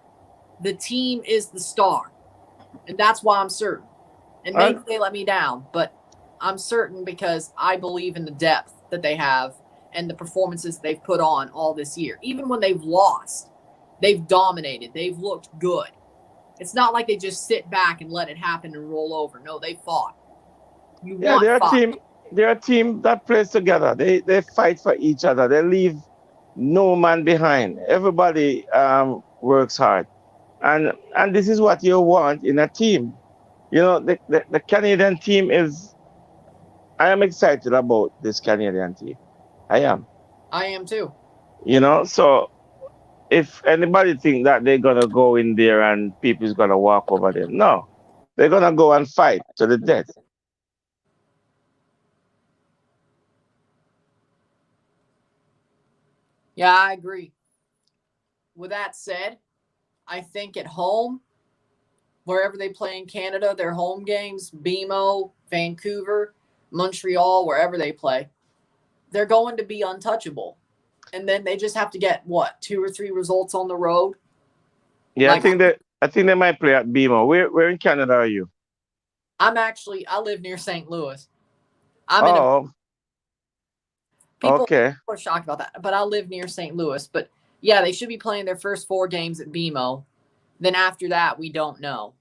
The team is the star. And that's why I'm certain. And maybe they let me down, but I'm certain because I believe in the depth that they have and the performances they've put on all this year. Even when they've lost, they've dominated. They've looked good. It's not like they just sit back and let it happen and roll over. No, they fought. They're a team that plays together. They fight for each other. They leave no man behind. Everybody works hard. And this is what you want in a team. You know, the Canadian team I am excited about this Canadian team. I am. I am too. You know, so if anybody think that they're going to go in there and people's going to walk over them, no. They're going to go and fight to the death. Yeah, I agree. With that said, I think at home, wherever they play in Canada, their home games, BMO, Vancouver, Montreal, wherever they play, they're going to be untouchable. And then they just have to get, 2 or 3 results on the road? Yeah, I think they might play at BMO. Where in Canada are you? I live near St. Louis. People are shocked about that, but I live near St. Louis. But yeah, they should be playing their first 4 games at BMO. Then after that, we don't know.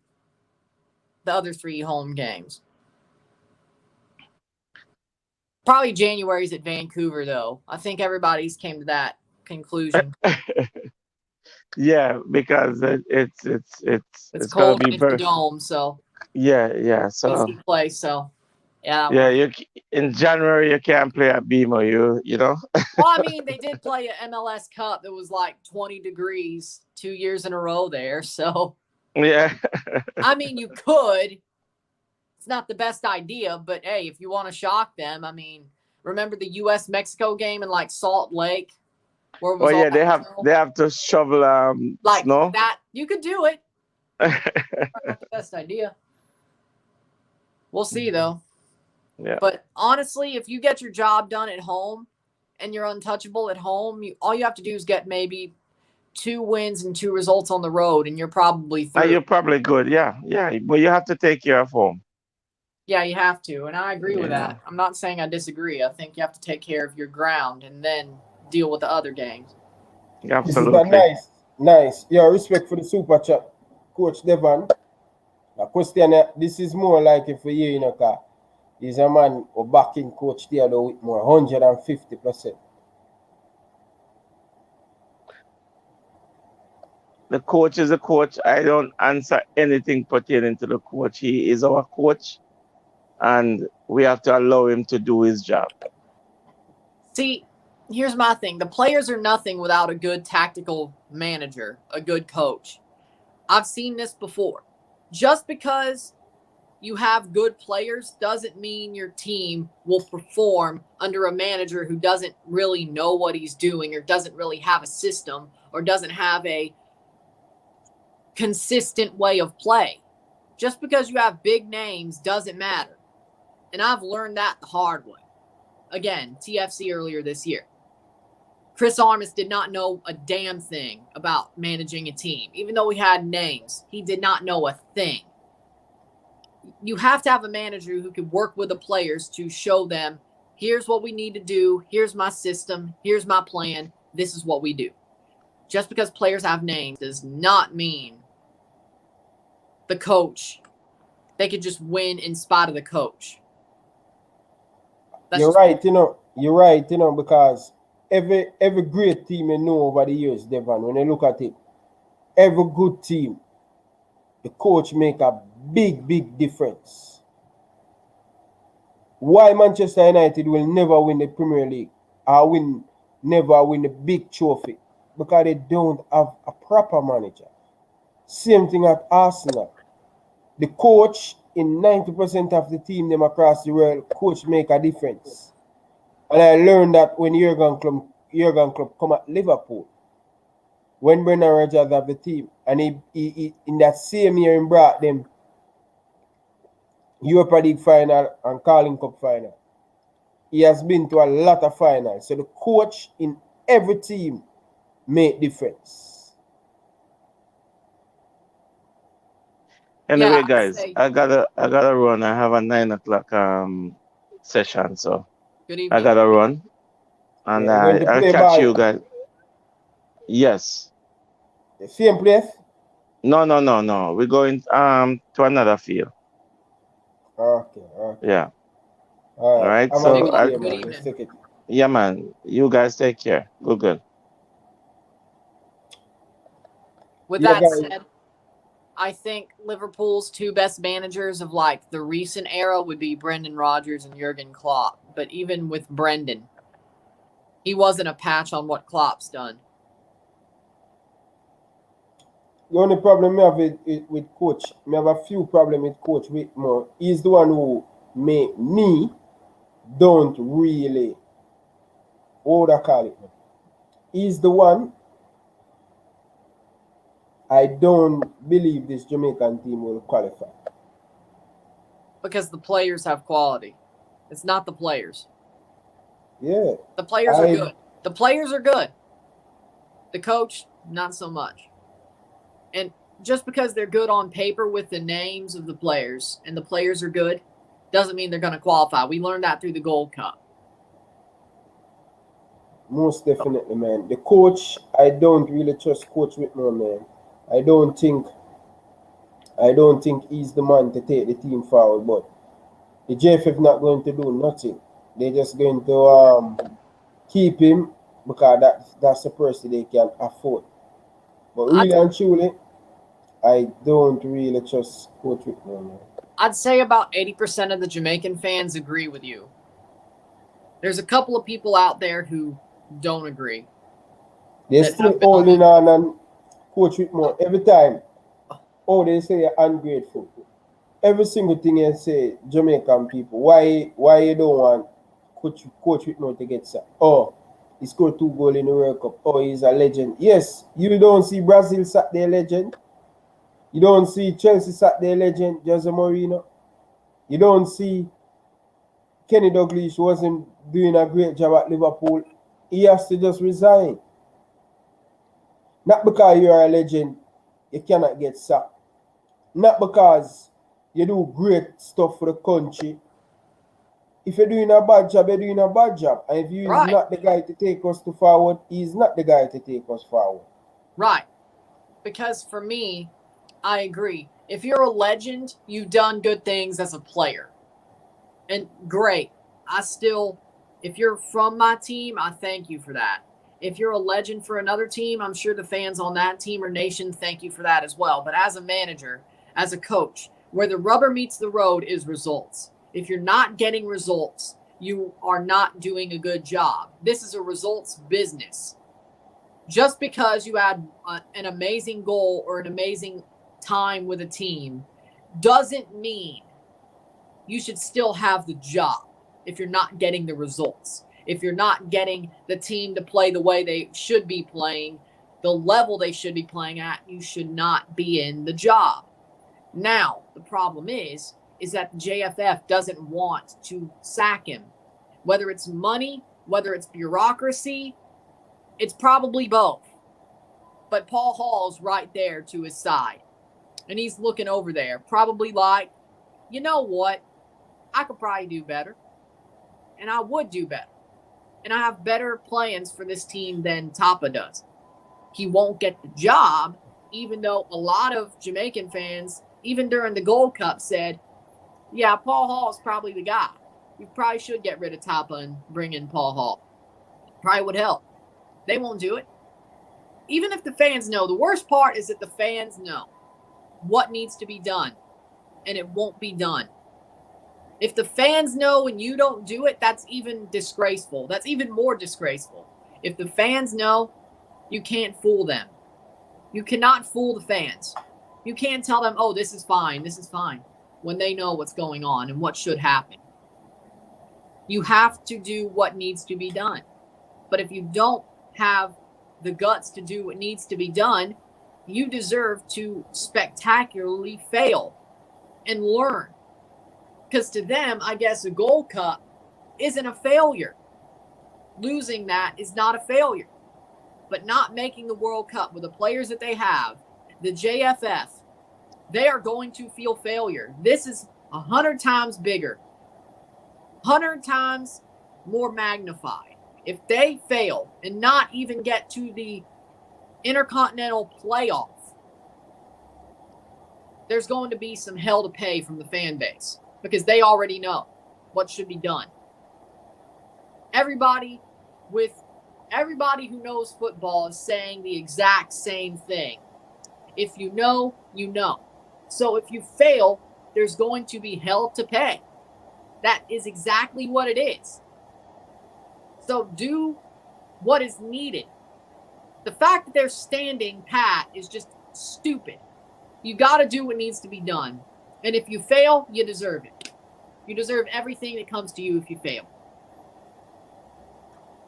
The other 3 home games. Probably January's at Vancouver, though. I think everybody's came to that conclusion. Yeah, because it's cold going to be in the dome, so so easy play. So you in January you can't play at BMO. You know. Well, I mean, they did play an MLS Cup that was like 20 degrees 2 years in a row there. So yeah, I mean, you could. It's not the best idea, but hey, if you want to shock them, I mean, remember the U.S.-Mexico game in like Salt Lake? Where it was they have to shovel like snow. That you could do it. Not the best idea. We'll see though. Yeah. But honestly, if you get your job done at home and you're untouchable at home, all you have to do is get maybe 2 wins and 2 results on the road, and you're probably through. You're probably good. Yeah. But you have to take care of home. Yeah, you have to, and I agree with that. I'm not saying I disagree. I think you have to take care of your ground and then deal with the other games. Absolutely. This is nice. Yeah, respect for the super chat, Coach Devon. A question, this is more like if we hear, he's a man who backing Coach Theodore Whitmore, 150%. The coach is a coach. I don't answer anything pertaining to the coach. He is our coach, and we have to allow him to do his job. See, here's my thing. The players are nothing without a good tactical manager, a good coach. I've seen this before. Just because you have good players doesn't mean your team will perform under a manager who doesn't really know what he's doing or doesn't really have a system or doesn't have a consistent way of play. Just because you have big names doesn't matter. And I've learned that the hard way. Again, TFC earlier this year. Chris Armas did not know a damn thing about managing a team. Even though he had names, he did not know a thing. You have to have a manager who can work with the players to show them, here's what we need to do, here's my system, here's my plan, this is what we do. just because players have names does not mean the coach, they could just win in spite of the coach. You're right, You're right, because every great team you know over the years, Devon, when you look at it, every good team, the coach make a big difference. Why Manchester United will never win the Premier League or never win the big trophy? Because they don't have a proper manager. Same thing at Arsenal. The coach in 90% of the team them across the world, coach make a difference. And I learned that when Jurgen Klopp come at Liverpool, when Brendan Rodgers have the team, and he in that same year he brought them Europa League final and Carling Cup final. He has been to a lot of finals. So the coach in every team make difference. Anyway, Yeah, guys, I gotta run. I have a 9 o'clock session, so good I evening. gotta run. And Yeah, going to I'll play catch ball. you guys. Yes. The same place? No. We're going to another field. Okay. Yeah. All All right. I'm So good Good game, man. evening. Let's take it. yeah, man. You guys take care. Good. With Yeah, that guys. said, I think Liverpool's two best managers of like the recent era would be Brendan Rodgers and Jurgen Klopp. But even with Brendan, he wasn't a patch on what Klopp's done. The only problem I have with coach, I have a few problems with Coach Whitmore. He's the one who make me don't really, what would I call it? He's the one I don't believe this Jamaican team will qualify. Because the players have quality. It's not the players. Yeah. The players are good. The players are good. The coach, not so much. And just because they're good on paper with the names of the players and the players are good, doesn't mean they're going to qualify. We learned that through the Gold Cup. Most definitely, man. The coach, I don't really trust Coach Whitmore, man. I don't think he's the man to take the team forward, but the JFF not going to do nothing. They're just going to keep him because that's the person they can afford. But really and truly, I don't really trust Coach Whitmore, man. I'd say about 80% of the Jamaican fans agree with you. There's a couple of people out there who don't agree. They're still holding on Coach Whitmore every time. Oh, they say you're ungrateful. Every single thing you say, Jamaican people, why you don't want Coach Whitmore to get sacked? Oh, he scored 2 goals in the World Cup. Oh, he's a legend. Yes, you don't see Brazil sack their legend. You don't see Chelsea sack their legend, Jose Mourinho. You don't see Kenny Dalglish wasn't doing a great job at Liverpool. He has to just resign. Not because you are a legend, you cannot get sacked. Not because you do great stuff for the country. If you're doing a bad job, you're doing a bad job. And if he's not the guy to take us forward, he's not the guy to take us forward. Right. Because for me, I agree. If you're a legend, you've done good things as a player. And great. If you're from my team, I thank you for that. If you're a legend for another team, I'm sure the fans on that team or nation thank you for that as well. But as a manager, as a coach, where the rubber meets the road is results. If you're not getting results, you are not doing a good job. This is a results business. Just because you had an amazing goal or an amazing time with a team doesn't mean you should still have the job if you're not getting the results. If you're not getting the team to play the way they should be playing, the level they should be playing at, you should not be in the job. Now, the problem is that the JFF doesn't want to sack him. Whether it's money, whether it's bureaucracy, it's probably both. But Paul Hall's right there to his side. And he's looking over there, probably like, you know what? I could probably do better. And I would do better. And I have better plans for this team than Tapa does. he won't get the job, even though a lot of Jamaican fans, even during the Gold Cup, said, yeah, Paul Hall is probably the guy. We probably should get rid of Tapa and bring in Paul Hall. Probably would help. They won't do it. Even if the fans know, the worst part is that the fans know what needs to be done, and it won't be done. If the fans know and you don't do it, that's even disgraceful. That's even more disgraceful. If the fans know, you can't fool them. You cannot fool the fans. You can't tell them, oh, this is fine, when they know what's going on and what should happen. You have to do what needs to be done. But if you don't have the guts to do what needs to be done, you deserve to spectacularly fail and learn. Because to them, I guess a Gold Cup isn't a failure. Losing that is not a failure. But not making the World Cup with the players that they have, the JFF, they are going to feel failure. This is 100 times bigger, 100 times more magnified. If they fail and not even get to the Intercontinental playoff, there's going to be some hell to pay from the fan base because they already know what should be done. Everybody who knows football is saying the exact same thing. If you know, you know. So if you fail, there's going to be hell to pay. That is exactly what it is. So do what is needed. The fact that they're standing pat is just stupid. You got to do what needs to be done. And if you fail, you deserve it. You deserve everything that comes to you if you fail.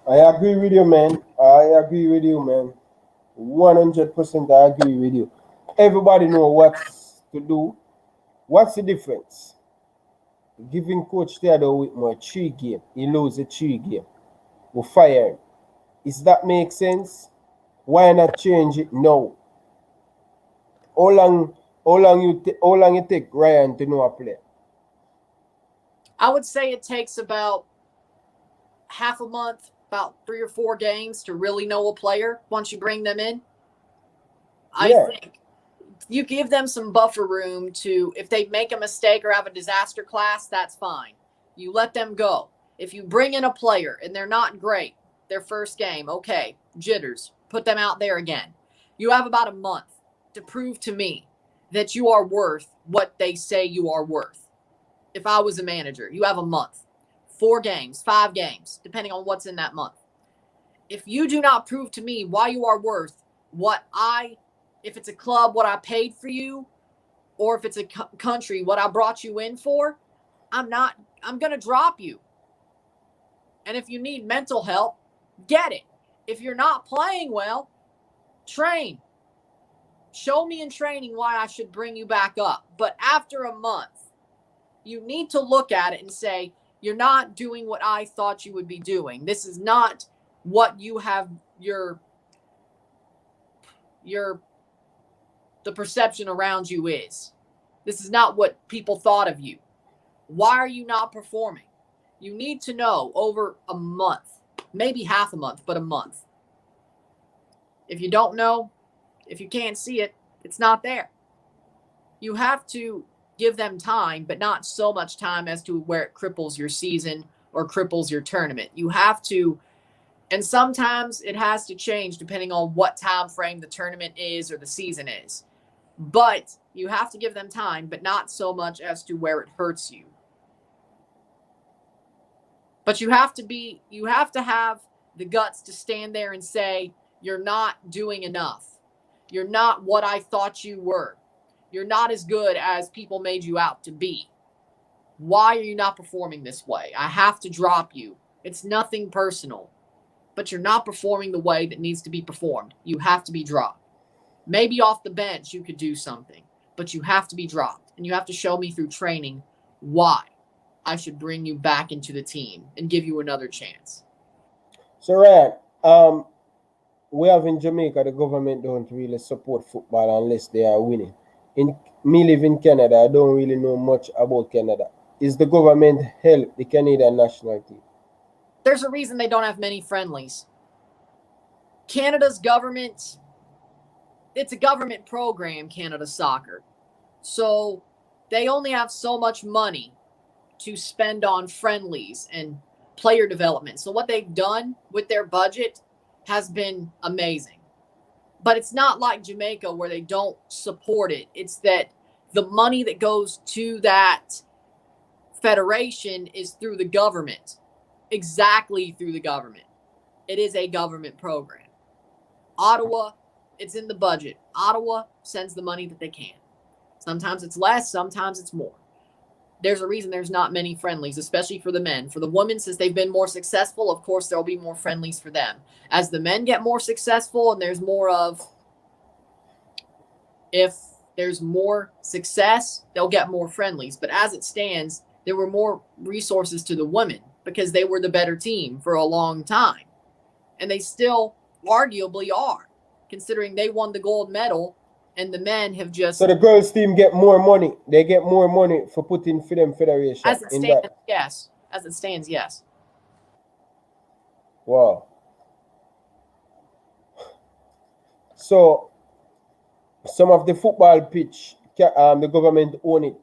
I agree with you, man. 100% I agree with you. Everybody know what to do. What's the difference? Giving Coach Theodore Whitmore 3 games. He loses 3 games. We fire him. Does that make sense? Why not change it now? How long you take Ryan to know a player? I would say it takes about half a month, about 3 or 4 games to really know a player once you bring them in. I think you give them some buffer room to, if they make a mistake or have a disaster class, that's fine. You let them go. If you bring in a player and they're not great, their first game, okay, jitters, put them out there again. You have about a month to prove to me that you are worth what they say you are worth. If I was a manager, you have a month, 4 games, 5 games, depending on what's in that month. If you do not prove to me why you are worth if it's a club, what I paid for you, or if it's a country, what I brought you in for, I'm going to drop you. And if you need mental help, get it. If you're not playing well, train. Show me in training why I should bring you back up. But after a month, you need to look at it and say, you're not doing what I thought you would be doing. This is not what you have the perception around you is. This is not what people thought of you. Why are you not performing? You need to know over a month, maybe half a month, but a month. If you don't know, if you can't see it, it's not there. You have to give them time, but not so much time as to where it cripples your season or cripples your tournament. You have to, and sometimes it has to change depending on what time frame the tournament is or the season is. But you have to give them time, but not so much as to where it hurts you. But you have to have the guts to stand there and say, you're not doing enough. You're not what I thought you were. You're not as good as people made you out to be. Why are you not performing this way? I have to drop you. It's nothing personal. But you're not performing the way that needs to be performed. You have to be dropped. Maybe off the bench you could do something, but you have to be dropped. And you have to show me through training why I should bring you back into the team and give you another chance. So, Ryan, we have in Jamaica, the government don't really support football unless they are winning. Me live in Canada, I don't really know much about Canada. Is the government help the Canadian national team? There's a reason they don't have many friendlies. Canada's government it's a government program, Canada Soccer. So they only have so much money to spend on friendlies and player development. So what they've done with their budget has been amazing. But it's not like Jamaica where they don't support it. It's that the money that goes to that federation is through the government, exactly through the government. It is a government program. Ottawa, it's in the budget. Ottawa sends the money that they can. Sometimes it's less, sometimes it's more. There's a reason there's not many friendlies, especially for the men. For the women, since they've been more successful, of course, there'll be more friendlies for them. As the men get more successful and there's more of, if there's more success, they'll get more friendlies. But as it stands, there were more resources to the women because they were the better team for a long time. And they still arguably are, considering they won the gold medal and the men have just... So the girls team get more money. They get more money for putting for them federation. As it stands, yes. As it stands, yes. Wow. So some of the football pitch, the government own it.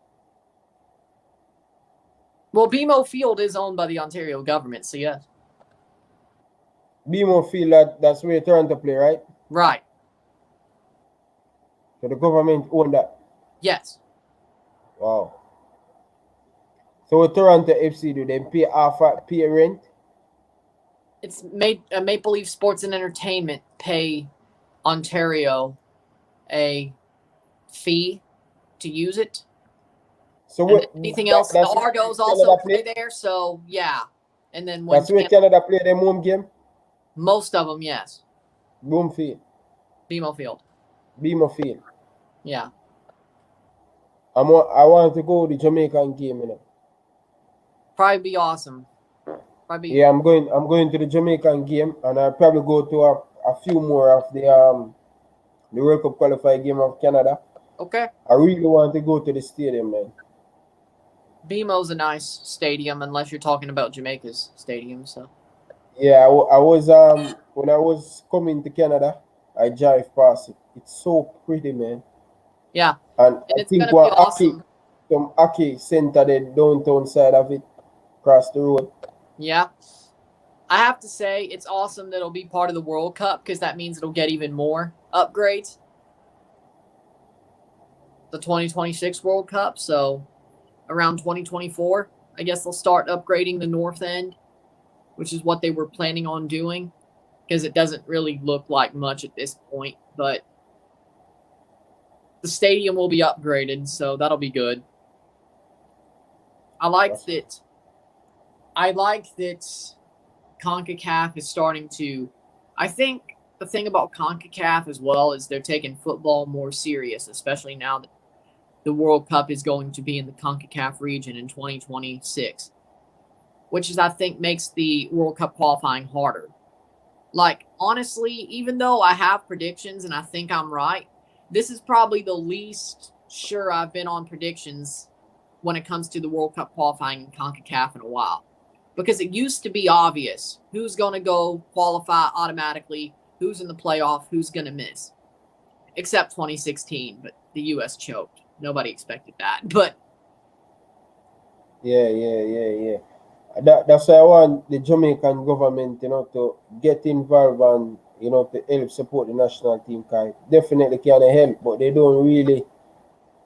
Well, BMO Field is owned by the Ontario government, so yes. BMO Field, that's where Toronto play, right? Right. So the government own that. Yes. Wow. So what Toronto FC do? They pay rent? It's Maple Leaf Sports and Entertainment pay Ontario a fee to use it. So what, anything else? The Argos also play there, so yeah. And then when that's where Canada play their home game? Most of them, yes. BMO Field. BMO Field. BMO Field. Yeah. I want to go to the Jamaican game, you know. Probably be awesome. Yeah, I'm going to the Jamaican game, and I'll probably go to a few more of the World Cup qualifier game of Canada. Okay. I really want to go to the stadium, man. BMO's a nice stadium, unless you're talking about Jamaica's stadium. So. Yeah, I was when I was coming to Canada, I drive past it. It's so pretty, man. Yeah. And I it's think gonna be awesome. some hockey center the downtown side of it, across the road. Yeah. I have to say it's awesome that it'll be part of the World Cup because that means it'll get even more upgrades. The 2026 World Cup, so around 2024, I guess they'll start upgrading the north end, which is what they were planning on doing because it doesn't really look like much at this point, but the stadium will be upgraded, so that'll be good. I like that CONCACAF is starting to... I think the thing about CONCACAF as well is they're taking football more serious, especially now that the World Cup is going to be in the CONCACAF region in 2026, which is, I think, makes the World Cup qualifying harder. Like, honestly, even though I have predictions and I think I'm right, this is probably the least sure I've been on predictions when it comes to the World Cup qualifying in CONCACAF in a while. Because it used to be obvious who's going to go qualify automatically, who's in the playoff, who's going to miss. Except 2016, but the U.S. choked. Nobody expected that, but... Yeah. That's why I want the Jamaican government, to get involved and, to help support the national team. Cause definitely can help, but they don't really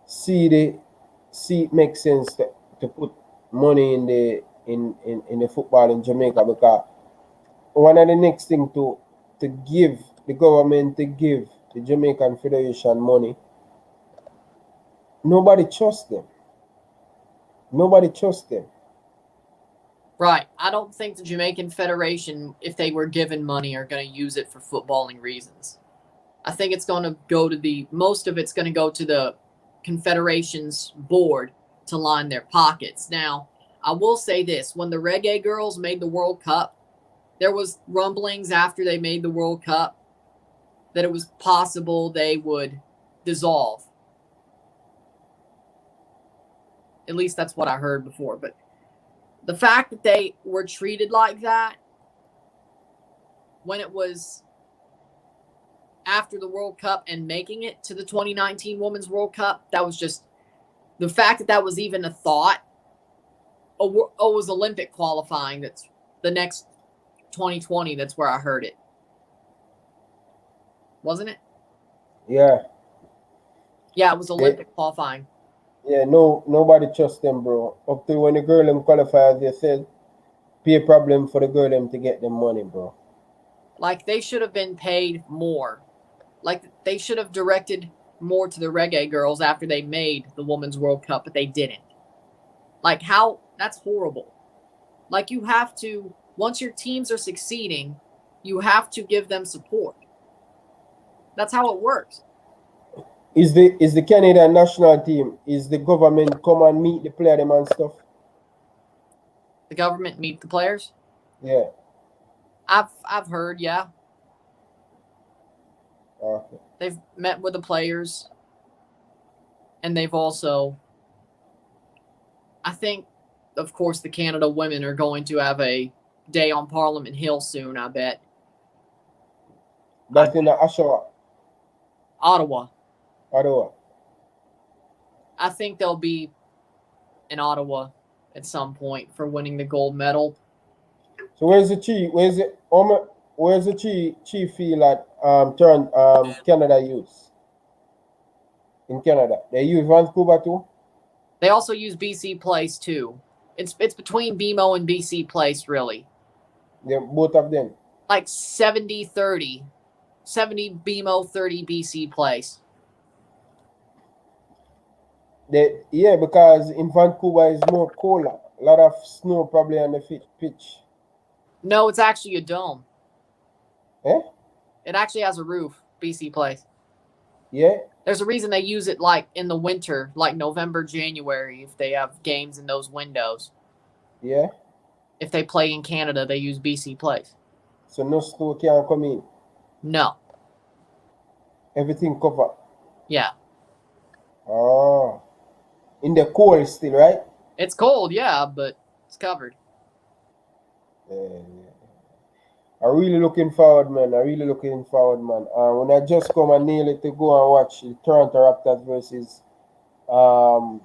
see it makes sense to put money in the football in Jamaica, because one of the next thing to give the government to give the Jamaican Federation money, nobody trusts them. Right. I don't think the Jamaican Federation, if they were given money, are going to use it for footballing reasons. I think it's going to go to most of it's going to go to the Confederation's board to line their pockets. Now, I will say this. When the Reggae Girls made the World Cup, there was rumblings after they made the World Cup that it was possible they would dissolve. At least that's what I heard before. But the fact that they were treated like that when it was after the World Cup and making it to the 2019 Women's World Cup. That was just the fact that was even a thought. Oh, it was Olympic qualifying. That's the next 2020. That's where I heard it. Wasn't it? Yeah. Yeah, it was Olympic qualifying. Yeah, nobody trusts them, bro. Up to when the girl them qualify, they said, be a problem for the girl them to get them money, bro. Like, they should have been paid more. Like, they should have directed more to the reggae girls after they made the Women's World Cup, but they didn't. Like, how? That's horrible. Like, you have to, once your teams are succeeding, you have to give them support. That's how it works. Is the Canadian national team, is the government come and meet the player them and stuff? The government meet the players? Yeah. I've heard, yeah. Okay. They've met with the players, and they've also, I think, of course, the Canada women are going to have a day on Parliament Hill soon, I bet. That's in Oshawa. Ottawa. Ottawa. I think they'll be in Ottawa at some point for winning the gold medal. So where's the chief? Where's the chief feel at Canada use? In Canada. They use Vancouver too? They also use BC Place too. It's between BMO and BC Place, really. Yeah, both of them. Like 70-30. 70 BMO, 30 BC Place. Yeah, because in Vancouver is more colder. A lot of snow probably on the pitch. No, it's actually a dome. Eh? It actually has a roof, BC Place. Yeah? There's a reason they use it like in the winter, like November, January, if they have games in those windows. Yeah? If they play in Canada, they use BC Place. So no snow can come in? No. Everything covered? Yeah. Oh. In the cold still, right? It's cold, yeah, but it's covered. Yeah. I'm really looking forward, man. When I just come and nail it to go and watch the Toronto Raptors versus LA,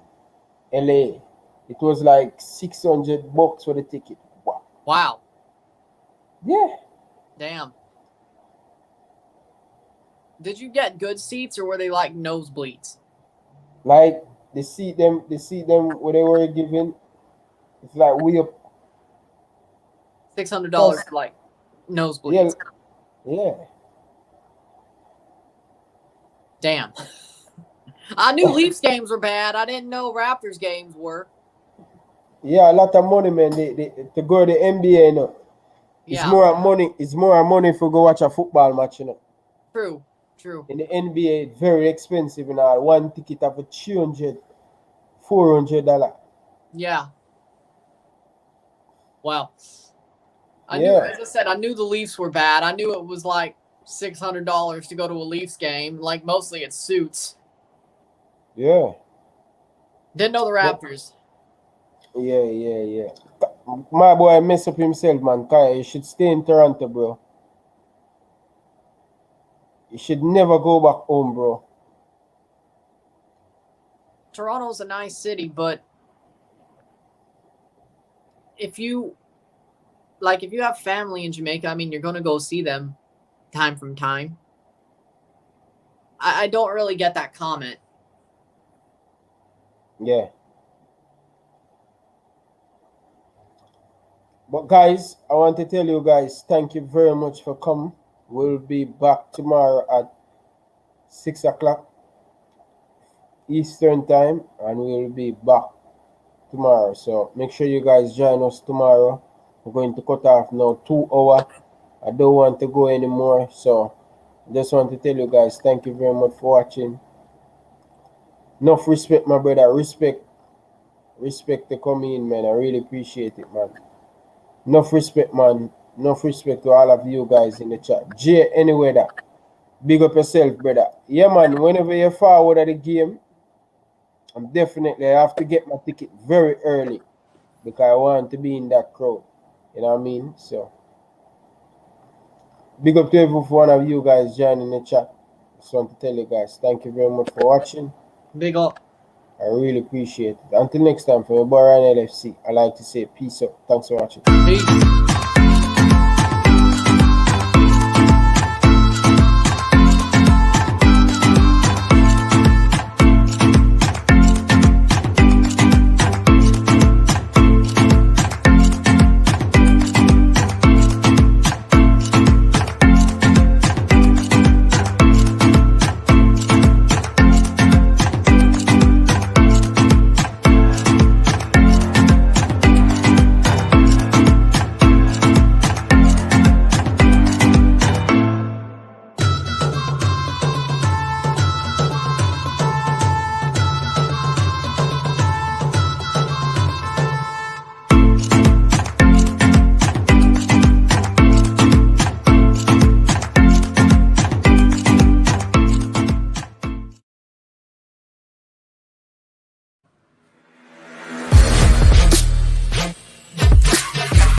it was like $600 for the ticket. Wow. Yeah. Damn. Did you get good seats or were they like nosebleeds? Like they see them what they were giving. It's like we up $600 like nosebleeds. Yeah. Damn. I knew Leafs games were bad. I didn't know Raptors games were. Yeah, a lot of money, man. They to go to the NBA, you know. It's more money. It's more money for go watch a football match, you know. True. In the NBA, it's very expensive, you know. One ticket of $400. Yeah. Wow. As I said, I knew the Leafs were bad. I knew it was like $600 to go to a Leafs game. Like mostly it's suits. Yeah. Didn't know the Raptors. Yeah. My boy mess up himself, man. Kaya, you should stay in Toronto, bro. You should never go back home, bro. Toronto's a nice city, but if you have family in Jamaica, I mean, you're going to go see them time from time. I don't really get that comment. Yeah. But guys, I want to tell you guys, thank you very much for coming. We'll be back tomorrow at 6 o'clock Eastern time, and we'll be back tomorrow. So make sure you guys join us tomorrow. We're going to cut off now 2 hours. I don't want to go anymore. So just want to tell you guys, thank you very much for watching. Enough respect, my brother. Respect to come in, man. I really appreciate it, man. Enough respect, man. Enough respect to all of you guys in the chat. Jay, anyway, that. Big up yourself, brother. Yeah, man. Whenever you're forward at the game, I have to get my ticket very early because I want to be in that crowd. You know what I mean? So, big up to every one of you guys joining the chat. Just want to tell you guys, thank you very much for watching. Big up. I really appreciate it. Until next time, from your boy Ryan LFC, I like to say peace out. Thanks for watching. Peace.